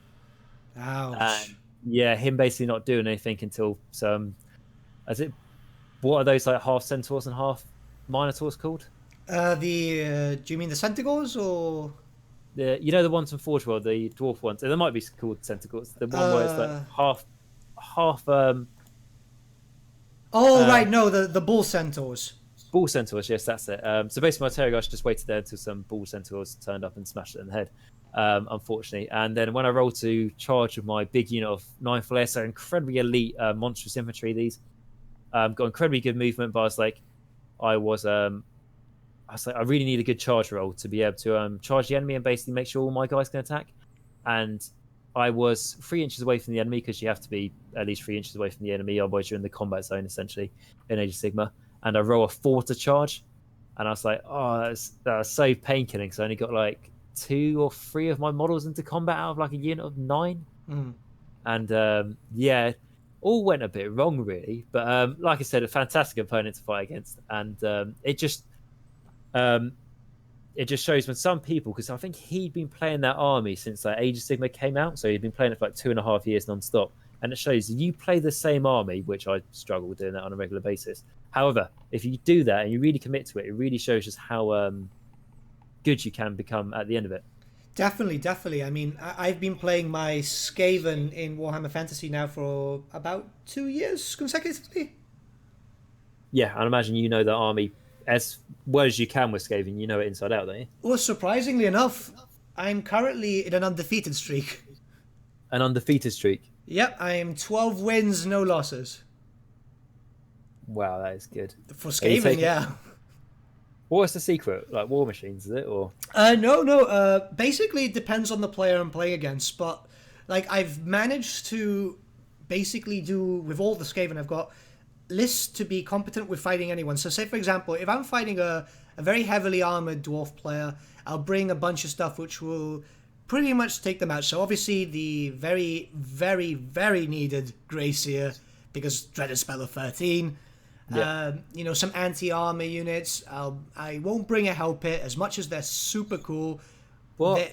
Ouch. And yeah, him basically not doing anything until what are those like half centaurs and half minotaurs called? Do you mean the Centaurs or? The ones from Forge World, the dwarf ones. They might be called centaurs. The one where it's like half. Right, no, the bull centaurs. Bull centaurs, yes, that's it. So basically, my Terrorgeist just waited there until some bull centaurs turned up and smashed it in the head, unfortunately. And then when I rolled to charge with my big unit of 9 Flare, so incredibly elite monstrous infantry, these got incredibly good movement, but I was like, I really need a good charge roll to be able to charge the enemy and basically make sure all my guys can attack. And I was 3 inches away from the enemy, because you have to be at least 3 inches away from the enemy, otherwise you're in the combat zone essentially in Age of Sigmar. And I roll a 4 to charge, and I was like, that was so pain killing, because I only got like 2 or 3 of my models into combat out of like a unit of 9. And all went a bit wrong really, but like I said, a fantastic opponent to fight against. And it just shows when some people, because I think he'd been playing that army since like Age of Sigmar came out, so he'd been playing it for like 2.5 years non-stop, and it shows you play the same army, which I struggle with doing that on a regular basis. However, if you do that and you really commit to it, it really shows just how good you can become at the end of it. Definitely. I mean, I've been playing my Skaven in Warhammer Fantasy now for about 2 years consecutively. Yeah, I imagine you know the army as well as you can with Skaven. You know it inside out, don't you? Well, surprisingly enough, I'm currently in an undefeated streak. An undefeated streak? Yep, I'm 12 wins, no losses. Wow, that is good. For Skaven, yeah. What's the secret? Like War Machines, is it? Or no. Basically, it depends on the player I'm playing against. But like, I've managed to basically do, with all the Skaven I've got, lists to be competent with fighting anyone. So say, for example, if I'm fighting a very heavily armored dwarf player, I'll bring a bunch of stuff which will pretty much take them out. So obviously the very, very, very needed Grayseer, because Dreaded Spell of 13. Yeah. Some anti-armor units. I won't bring a Hell Pit, as much as they're super cool. What?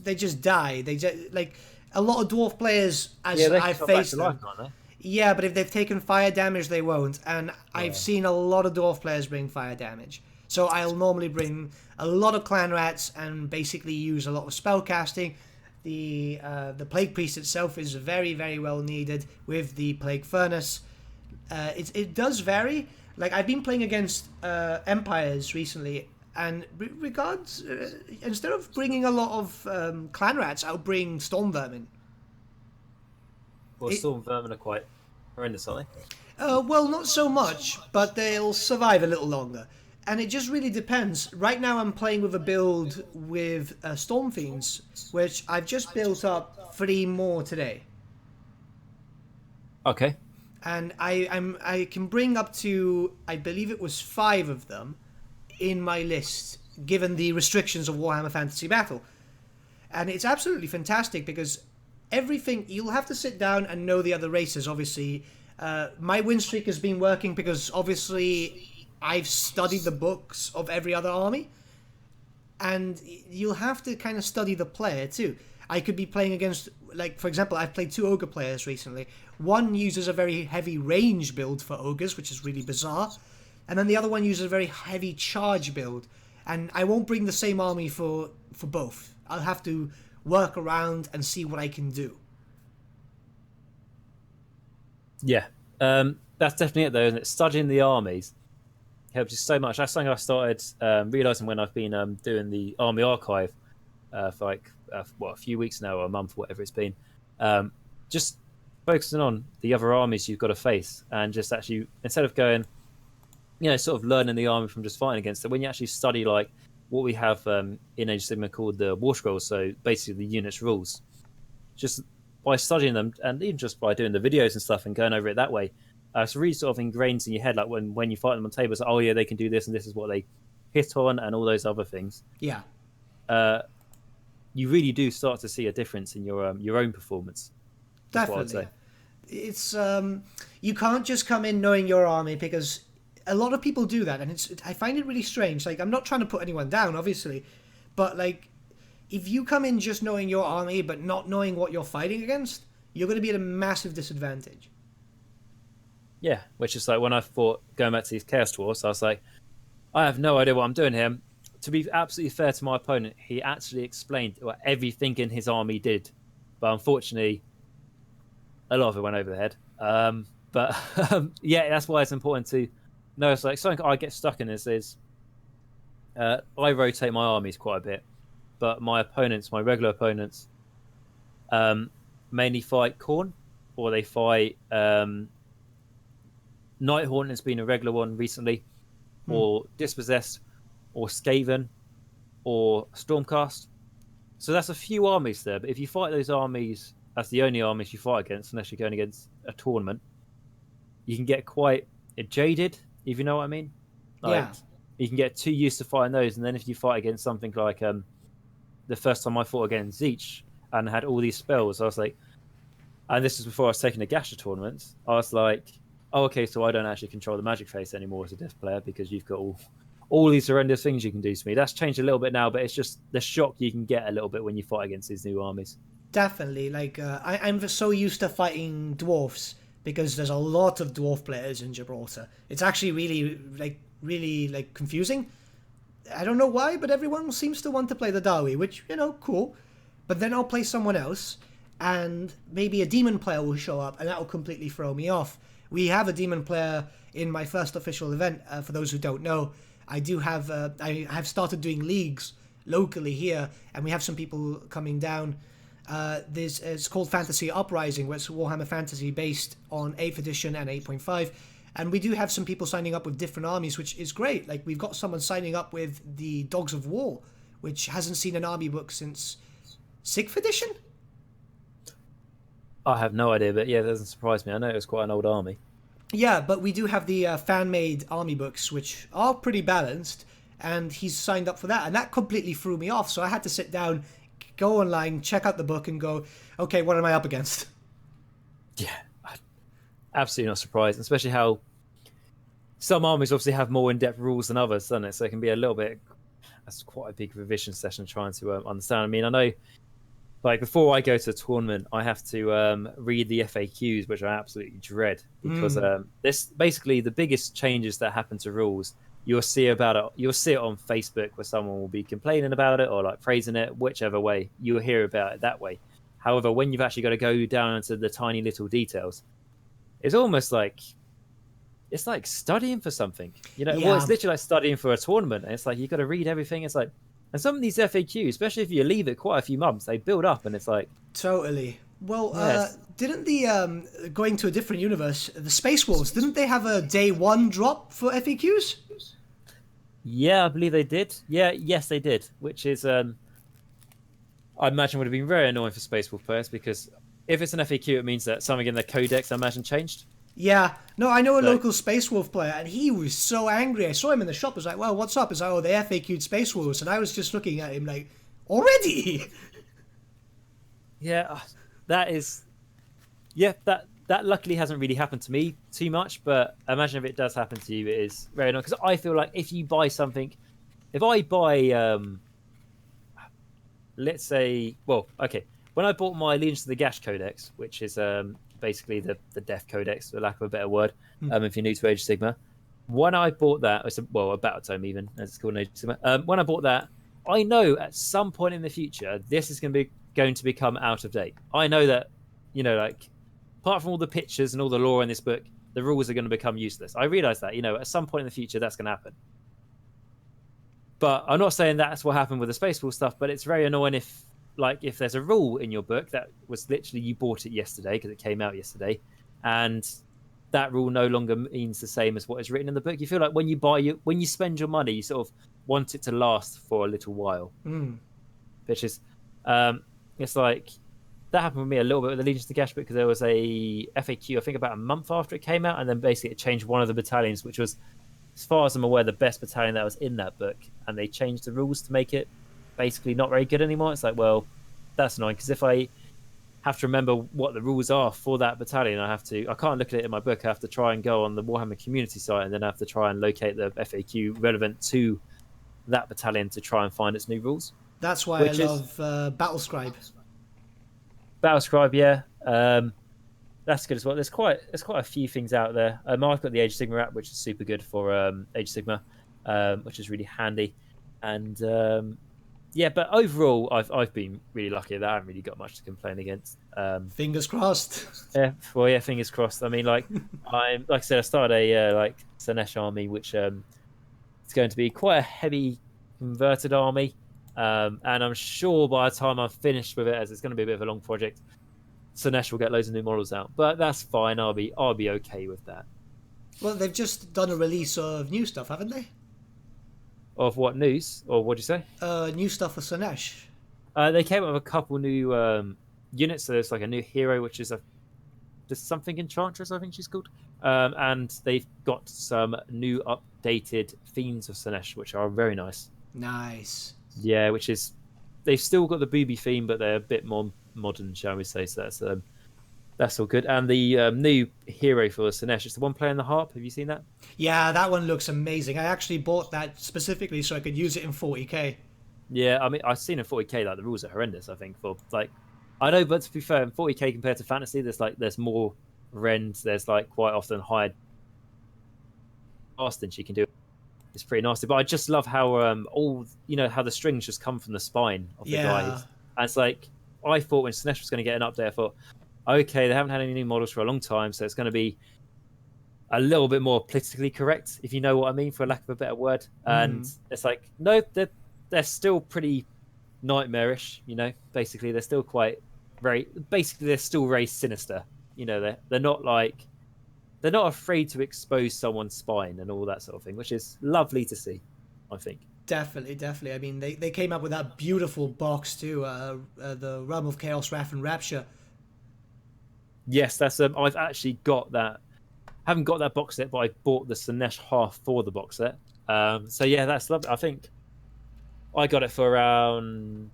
They just die. They just, like, a lot of dwarf players, as Yeah, they I've come back faced to them. life, can't they? Yeah, but if they've taken fire damage, they won't. And I've seen a lot of dwarf players bring fire damage. So I'll normally bring a lot of clan rats and basically use a lot of spell casting. The Plague Priest itself is very, very well needed with the Plague Furnace. It does vary. Like, I've been playing against Empires recently, and instead of bringing a lot of clan rats, I'll bring Storm Vermin. Well, Storm Vermin are quite horrendous, aren't they? Well, not so much, but they'll survive a little longer. And it just really depends. Right now I'm playing with a build with Storm Fiends, which I've just built up 3 more today. Okay. And I can bring up to, I believe it was 5 of them in my list, given the restrictions of Warhammer Fantasy Battle. And it's absolutely fantastic because everything, you'll have to sit down and know the other races, obviously. My win streak has been working because obviously I've studied the books of every other army. And you'll have to kind of study the player too. I could be playing against, like, for example, I've played 2 Ogre players recently. One uses a very heavy range build for Ogres, which is really bizarre. And then the other one uses a very heavy charge build. And I won't bring the same army for both. I'll have to work around and see what I can do. Yeah. That's definitely it, though, isn't it? Studying the armies helps you so much. That's something I started realising when I've been doing the Army Archive for like, a few weeks now, or a month, whatever it's been. Just focusing on the other armies you've got to face, and just actually, instead of going, sort of learning the army from just fighting against it, when you actually study, like, what we have in Age of Sigmar called the War Scrolls, so basically the units rules, just by studying them, and even just by doing the videos and stuff and going over it that way, it's really sort of ingrained in your head, like when you fight them on tables, like, oh yeah, they can do this, and this is what they hit on, and all those other things. Yeah. You really do start to see a difference in your own performance. That's Definitely. what I'd say. It's you can't just come in knowing your army, because a lot of people do that, and I find it really strange. Like, I'm not trying to put anyone down, obviously, but like, if you come in just knowing your army but not knowing what you're fighting against, you're going to be at a massive disadvantage. Yeah, which is like when I fought, going back to these Chaos Dwarfs, I was like, I have no idea what I'm doing here. To be absolutely fair to my opponent, he actually explained what everything in his army did, but unfortunately, a lot of it went over the head. Yeah, that's why it's important to know. It's like something I get stuck in is I rotate my armies quite a bit, but my regular opponents, mainly fight Khorne, or they fight Nighthaunt has been a regular one recently, or Dispossessed, or Skaven, or Stormcast. So that's a few armies there, but if you fight those armies, that's the only armies you fight against, unless you're going against a tournament, you can get quite jaded, if you know what I mean. Like, yeah. You can get too used to fighting those, and then if you fight against something like the first time I fought against Zeech and had all these spells, I was like, and this was before I was taking the Gasha tournaments, I was like, oh, okay, so I don't actually control the magic face anymore as a Death player, because you've got all these horrendous things you can do to me. That's changed a little bit now, but it's just the shock you can get a little bit when you fight against these new armies. Definitely. Like, I'm so used to fighting dwarfs, because there's a lot of dwarf players in Gibraltar. It's actually really confusing. I don't know why, but everyone seems to want to play the Dawi, which, cool. But then I'll play someone else, and maybe a demon player will show up, and that'll completely throw me off. We have a demon player in my first official event. For those who don't know, I have started doing leagues locally here, and we have some people coming down. It's called Fantasy Uprising, where it's Warhammer Fantasy based on 8th edition and 8.5. And we do have some people signing up with different armies, which is great. Like, we've got someone signing up with the Dogs of War, which hasn't seen an army book since 6th edition? I have no idea, but yeah, it doesn't surprise me. I know it was quite an old army. Yeah, but we do have the fan-made army books, which are pretty balanced, and he's signed up for that, and that completely threw me off. So I had to sit down, go online, check out the book, and go, okay, what am I up against? Yeah, absolutely not surprised, especially how some armies obviously have more in-depth rules than others, doesn't it? So it can be a little bit. That's quite a big revision session trying to understand. I mean, I know, like before I go to a tournament, I have to read the FAQs, which I absolutely dread because this basically the biggest changes that happen to rules. You'll see about it. You'll see it on Facebook where someone will be complaining about it or like praising it, whichever way you'll hear about it that way. However, when you've actually got to go down into the tiny little details, it's almost like it's like studying for something, Well, Yeah, it's literally like studying for a tournament. And it's like you got to read everything. It's like, and some of these FAQs, especially if you leave it quite a few months, they build up, and it's like, totally. Well, yes, didn't the going to a different universe, the Space Wolves, didn't they have a day one drop for FAQs? yeah, I believe they did. Yeah, yes, they did. Which is, I imagine would have been very annoying for Space Wolf players because if it's an FAQ, it means that something in the codex, I imagine, changed. Yeah, no, I know a So local Space Wolf player, and he was so angry. I saw him in the shop. I was like, "Well, what's up?" He's like, "Oh, they FAQ'd Space Wolves," and I was just looking at him like, "Already?" yeah, that is, yeah, that luckily hasn't really happened to me too much, but imagine if it does happen to you, it is very annoying because I feel like if you buy something, if I buy, let's say, well, okay, when I bought my Allegiance to the Gash Codex, which is basically the Death Codex, for lack of a better word, if you're new to Age of Sigma, when I bought that, it's a Battle Tome even, as it's called in Age of Sigma, when I bought that, I know at some point in the future, this is going to become out of date. I know that, like, apart from all the pictures and all the lore in this book, the rules are going to become useless. I realize that, at some point in the future, that's going to happen. But I'm not saying that's what happened with the Spaceball stuff, but it's very annoying if there's a rule in your book that was literally you bought it yesterday because it came out yesterday, and that rule no longer means the same as what is written in the book. You feel like when you spend your money, you sort of want it to last for a little while. Which is, it's like that happened with me a little bit with the Allegiance to Gash because there was a FAQ I think about a month after it came out, and then basically it changed one of the battalions, which was, as far as I'm aware, the best battalion that was in that book, and they changed the rules to make it basically not very good anymore. It's like, well, that's annoying because if I have to remember what the rules are for that battalion, I can't look at it in my book. I have to try and go on the Warhammer community site, and then I have to try and locate the FAQ relevant to that battalion to try and find its new rules. That's why I love Battle Scribe. Battle Scribe, yeah. That's good as well. There's quite a few things out there. I've got the Age of Sigma app, which is super good for Age of Sigma, which is really handy. And yeah, but overall, I've been really lucky that I haven't really got much to complain against. Fingers crossed. Yeah, well, yeah, fingers crossed. I mean, like I said, I started a Slanesh army, which it's going to be quite a heavy converted army, and I'm sure by the time I'm finished with it, as it's going to be a bit of a long project, Slanesh will get loads of new models out. But that's fine. I'll be okay with that. Well, they've just done a release of new stuff, haven't they? Of what news? Or what do you say? New stuff for Slanesh. They came up with a couple new units. So there's like a new hero, which is just something Enchantress, I think she's called. And they've got some new updated Fiends of Slanesh, which are very nice. Nice. Yeah, which is, they've still got the booby theme, but they're a bit more modern, shall we say. So that's all good. And the new hero for Slanesh is the one playing the harp. Have you seen that? Yeah, that one looks amazing. I actually bought that specifically so I could use it in 40k. Yeah, I mean, I've seen in 40k, like, the rules are horrendous, I think, for, like, I know, but to be fair, in 40k compared to fantasy, there's more rend, there's, like, quite often higher than she can do. It's pretty nasty, but I just love how how the strings just come from the spine of the guy. And it's like, I thought when Slanesh was going to get an update, I thought, okay, they haven't had any new models for a long time, so it's going to be a little bit more politically correct, if you know what I mean, for lack of a better word. And it's like, no, they're still pretty nightmarish, basically. They're still they're still very sinister. They're not afraid to expose someone's spine and all that sort of thing, which is lovely to see, I think. Definitely. I mean, they came up with that beautiful box too, the Realm of Chaos, Wrath and Rapture. Yes, that's I've actually got that. Haven't got that box set, but I bought the Sinesh half for the box set. So yeah, that's lovely. I think I got it for around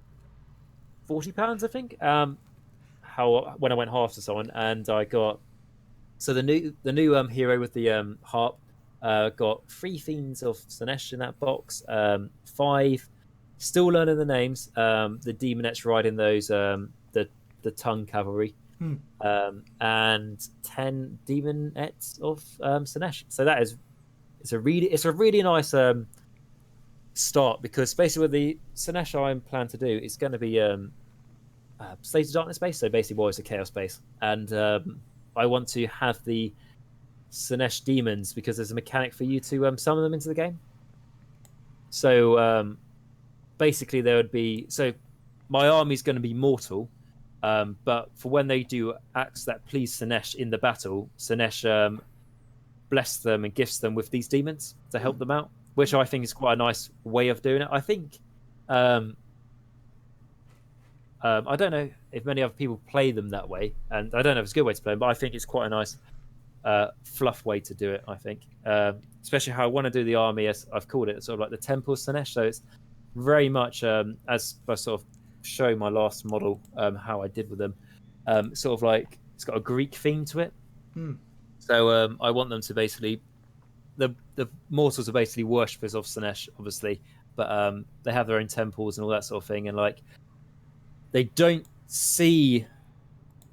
£40, I think. How when I went half to someone, and I got so the new hero with the harp. Got three fiends of Sinesh in that box. Five, still learning the names. The demonettes riding those. The tongue cavalry. And 10 demonettes of Sinesh. So that is it's a really nice start, because basically what the Sinesh I plan to do is going to be State of Darkness base, so basically Warriors of Chaos base, and I want to have the Sinesh demons because there's a mechanic for you to summon them into the game. So basically there would be my army's going to be mortal. But for when they do acts that please Sinesh in the battle, Sinesh bless them and gifts them with these demons to help them out, which I think is quite a nice way of doing it. I think I don't know if many other people play them that way, and I don't know if it's a good way to play them, but I think it's quite a nice fluff way to do it, I think. Especially how I want to do the army, as I've called it, sort of like the Temple Sinesh. So it's very much, as I sort of show my last model, how I did with them, sort of like it's got a Greek theme to it. So I want them to basically, the mortals are basically worshippers of Sinesh, obviously, but they have their own temples and all that sort of thing, and like they don't see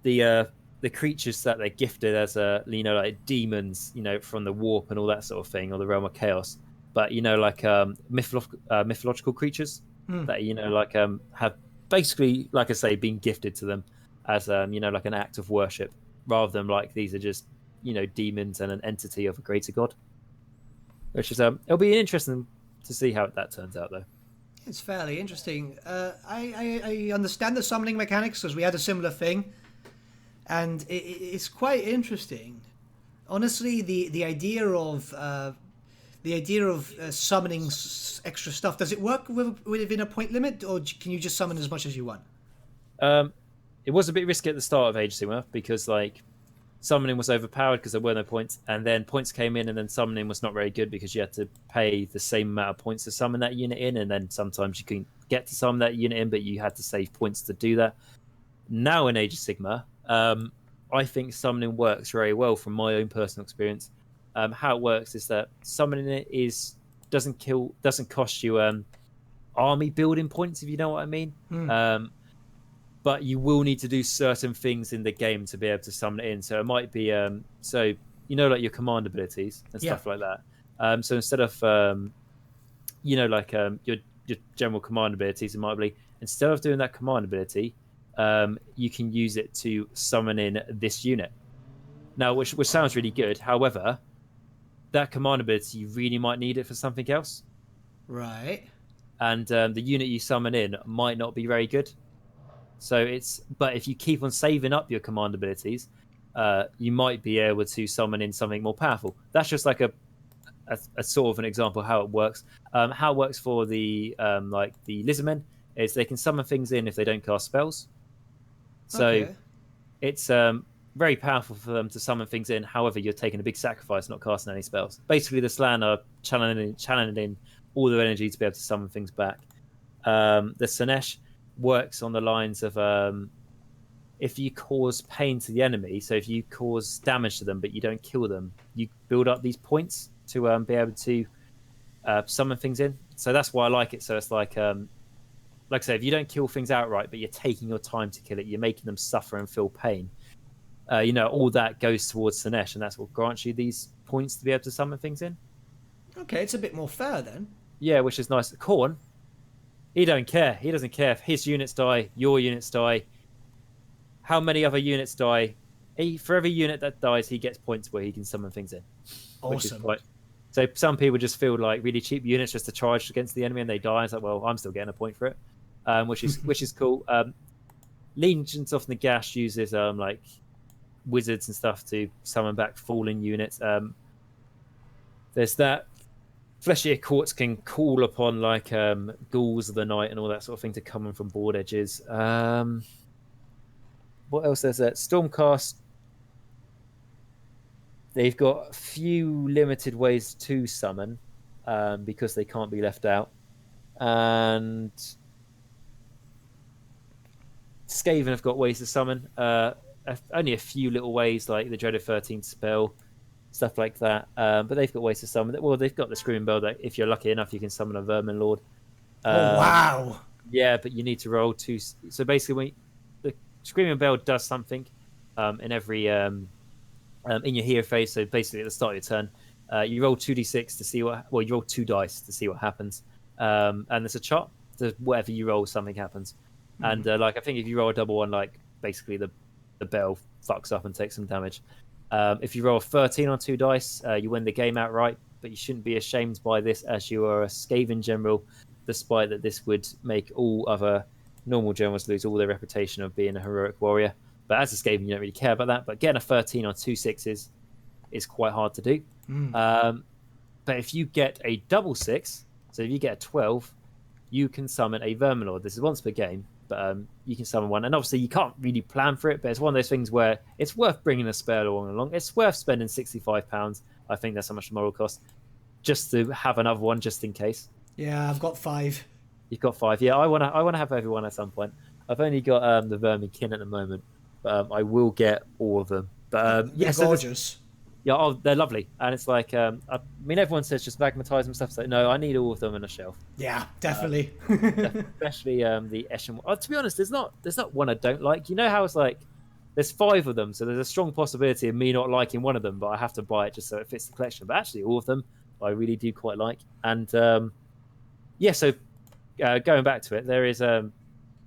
the creatures that they're gifted as like demons, from the warp and all that sort of thing, or the realm of chaos, but like mythological creatures that like have basically, like I say, been gifted to them as like an act of worship, rather than like these are just demons and an entity of a greater god. Which is it'll be interesting to see how that turns out, though. It's fairly interesting. I understand the summoning mechanics because we had a similar thing, and it's quite interesting. Honestly, the idea of summoning extra stuff, does it work within a point limit, or can you just summon as much as you want? It was a bit risky at the start of Age of Sigmar because like summoning was overpowered because there were no points, and then points came in, and then summoning was not very good because you had to pay the same amount of points to summon that unit in, and then sometimes you couldn't get to summon that unit in, but you had to save points to do that. Now in Age of Sigmar, I think summoning works very well from my own personal experience. How it works is that summoning it doesn't cost you army building points, if you know what I mean. But you will need to do certain things in the game to be able to summon it in. So it might be like your command abilities and stuff like that. So instead of your general command abilities, it might be instead of doing that command ability, you can use it to summon in this unit. Now, which sounds really good. However, that command ability, you really might need it for something else. Right. And the unit you summon in might not be very good. But if you keep on saving up your command abilities, you might be able to summon in something more powerful. That's just like a sort of an example of how it works. How it works for the the lizardmen is they can summon things in if they don't cast spells. So it's very powerful for them to summon things in. However, you're taking a big sacrifice not casting any spells. Basically, the Slann are channeling in all their energy to be able to summon things back. The Sinesh works on the lines of if you cause pain to the enemy, so if you cause damage to them but you don't kill them, you build up these points to be able to summon things in. So that's why I like it. So it's like I say, if you don't kill things outright, but you're taking your time to kill it, you're making them suffer and feel pain. All that goes towards Sinesh, and that's what grants you these points to be able to summon things in. Okay, it's a bit more fair then. Yeah, which is nice. Khorne, he don't care. He doesn't care if his units die, your units die, how many other units die. For every unit that dies, he gets points where he can summon things in. Awesome. So some people just feel like really cheap units just to charge against the enemy and they die. It's like, well, I'm still getting a point for it, which is cool. Legions of Nagash uses like wizards and stuff to summon back fallen units. There's that. Fleshy Courts can call upon like ghouls of the night and all that sort of thing to come in from board edges. What else? There's that Stormcast They've got a few limited ways to summon because they can't be left out. And Skaven have got ways to summon. Only a few little ways, like the Dreaded 13th spell, stuff like that. But they've got ways to summon. Well, they've got the Screaming Bell that if you're lucky enough, you can summon a Vermin Lord. Oh wow! Yeah, but you need to roll two. So basically, when the Screaming Bell does something in every in your hero phase. So basically, at the start of your turn, you roll 2d6 to see what. Well, you roll 2 dice to see what happens. And there's a chart. So whatever you roll, something happens. And like I think if you roll a double one, like basically the bell fucks up and takes some damage. If you roll a 13 on 2 dice, you win the game outright. But you shouldn't be ashamed by this, as you are a Skaven general. Despite that, this would make all other normal generals lose all their reputation of being a heroic warrior. But as a Skaven, you don't really care about that. But getting a 13 on 2 6s is quite hard to do. But if you get a double 6, so if you get a 12, you can summon a Vermin Lord. This is once per game, but you can summon one. And obviously, you can't really plan for it, but it's one of those things where it's worth bringing a spell along. It's worth spending £65. I think that's how much the moral cost, just to have another one, just in case. Yeah, I've got 5. You've got 5. Yeah, I wanna have everyone at some point. I've only got the Vermin Kin at the moment, but I will get all of them. But They're gorgeous. Yeah, they're lovely, and it's like I mean, everyone says just magnetize them stuff. So no, I need all of them on a shelf. Yeah, definitely. Especially the Eshin. To be honest, there's not one I don't like. You know how it's like there's 5 of them, so there's a strong possibility of me not liking one of them, but I have to buy it just so it fits the collection. But actually, all of them I really do quite like, and yeah. So going back to it, there is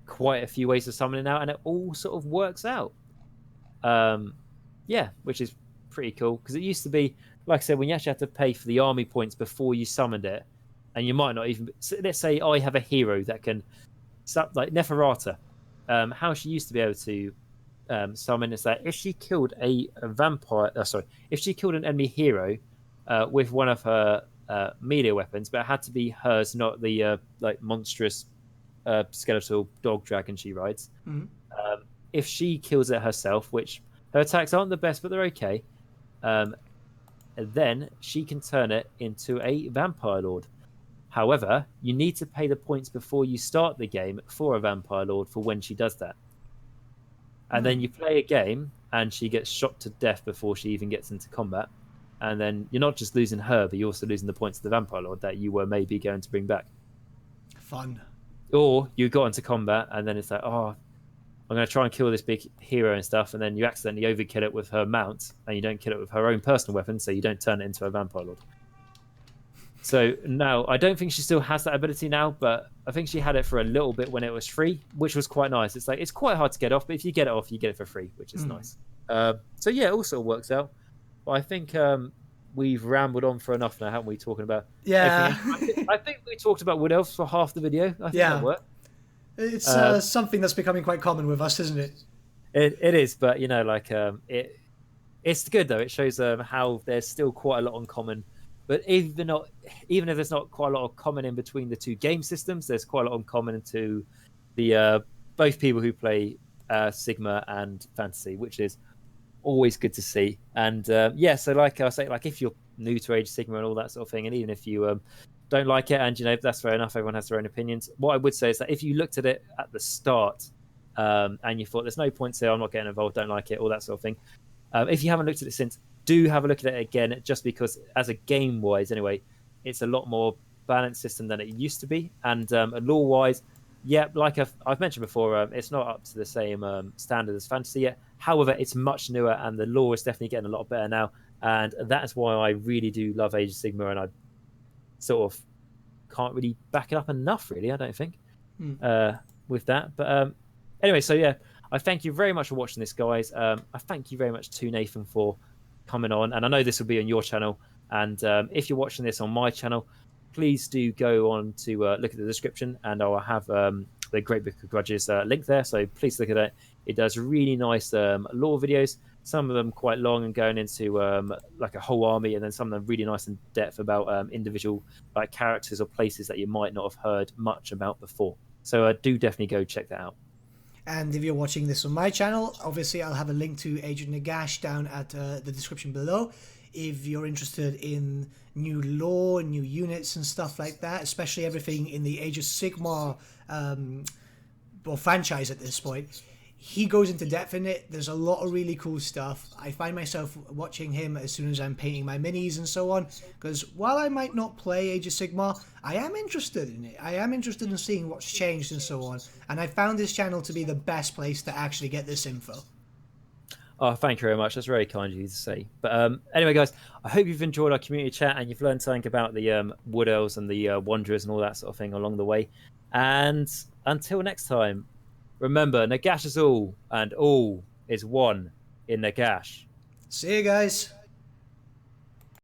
quite a few ways of summoning now, and it all sort of works out. Yeah, which is pretty cool, because it used to be, like I said, when you actually had to pay for the army points before you summoned it, and you might not even. So let's say I have a hero that can, like Neferata, how she used to be able to summon is that if she killed a vampire, if she killed an enemy hero with one of her melee weapons, but it had to be hers, not the like monstrous skeletal dog dragon she rides. If she kills it herself, which her attacks aren't the best, but they're okay. Then she can turn it into a vampire lord. However, you need to pay the points before you start the game for a vampire lord for when she does that. And then you play a game and she gets shot to death before she even gets into combat. And then you're not just losing her, but you're also losing the points of the vampire lord that you were maybe going to bring back. Fun. Or you got into combat and then it's like, oh, I'm going to try and kill this big hero and stuff, and then you accidentally overkill it with her mount, and you don't kill it with her own personal weapon, so you don't turn it into a vampire lord. So now, I don't think she still has that ability now, but I think she had it for a little bit when it was free, which was quite nice. It's like, it's quite hard to get off, but if you get it off, you get it for free, which is nice. So yeah, it also works out. But I think we've rambled on for enough now, haven't we, talking about... Yeah. I think we talked about Wood Elves for half the video. I think that worked. It's something that's becoming quite common with us, isn't it? It is, but you know, like it's good though. It shows how there's still quite a lot in common. But even if there's not quite a lot of common in between the two game systems, there's quite a lot in common to the both people who play Sigma and Fantasy, which is always good to see. And yeah, so like I say, like if you're new to Age of Sigma and all that sort of thing, and even if you don't like it, and you know that's fair enough, everyone has their own opinions. What I would say is that if you looked at it at the start and you thought there's no point here, I'm not getting involved, don't like it, all that sort of thing, if you haven't looked at it since, do have a look at it again, just because as a game wise anyway, it's a lot more balanced system than it used to be. And lore wise, yeah, like I've mentioned before, it's not up to the same standard as Fantasy yet. However, it's much newer, and the lore is definitely getting a lot better now, and that is why I really do love Age of Sigma, and I sort of can't really back it up enough, really, I don't think, with that. But anyway, so yeah, I thank you very much for watching this, guys. I thank you very much to Nathan for coming on, and I know this will be on your channel, and if you're watching this on my channel, please do go on to look at the description, and I'll have the Great Book of Grudges link there, so please look at it. It does really nice lore videos, some of them quite long and going into like a whole army, and then some of them really nice in depth about individual like characters or places that you might not have heard much about before. So do definitely go check that out. And if you're watching this on my channel, obviously I'll have a link to Age of Nagash down at the description below. If you're interested in new lore, new units and stuff like that, especially everything in the Age of Sigmar franchise at this point, he goes into depth in it. There's a lot of really cool stuff. I find myself watching him as soon as I'm painting my minis and so on, because while I might not play Age of Sigmar, I am interested in it. I am interested in seeing what's changed and so on, and I found this channel to be the best place to actually get this info. Oh, thank you very much. That's very kind of you to say. But anyway, guys, I hope you've enjoyed our community chat and you've learned something about the Wood Elves and the Wanderers and all that sort of thing along the way. And until next time, remember, Nagash is all, and all is one in Nagash. See you guys.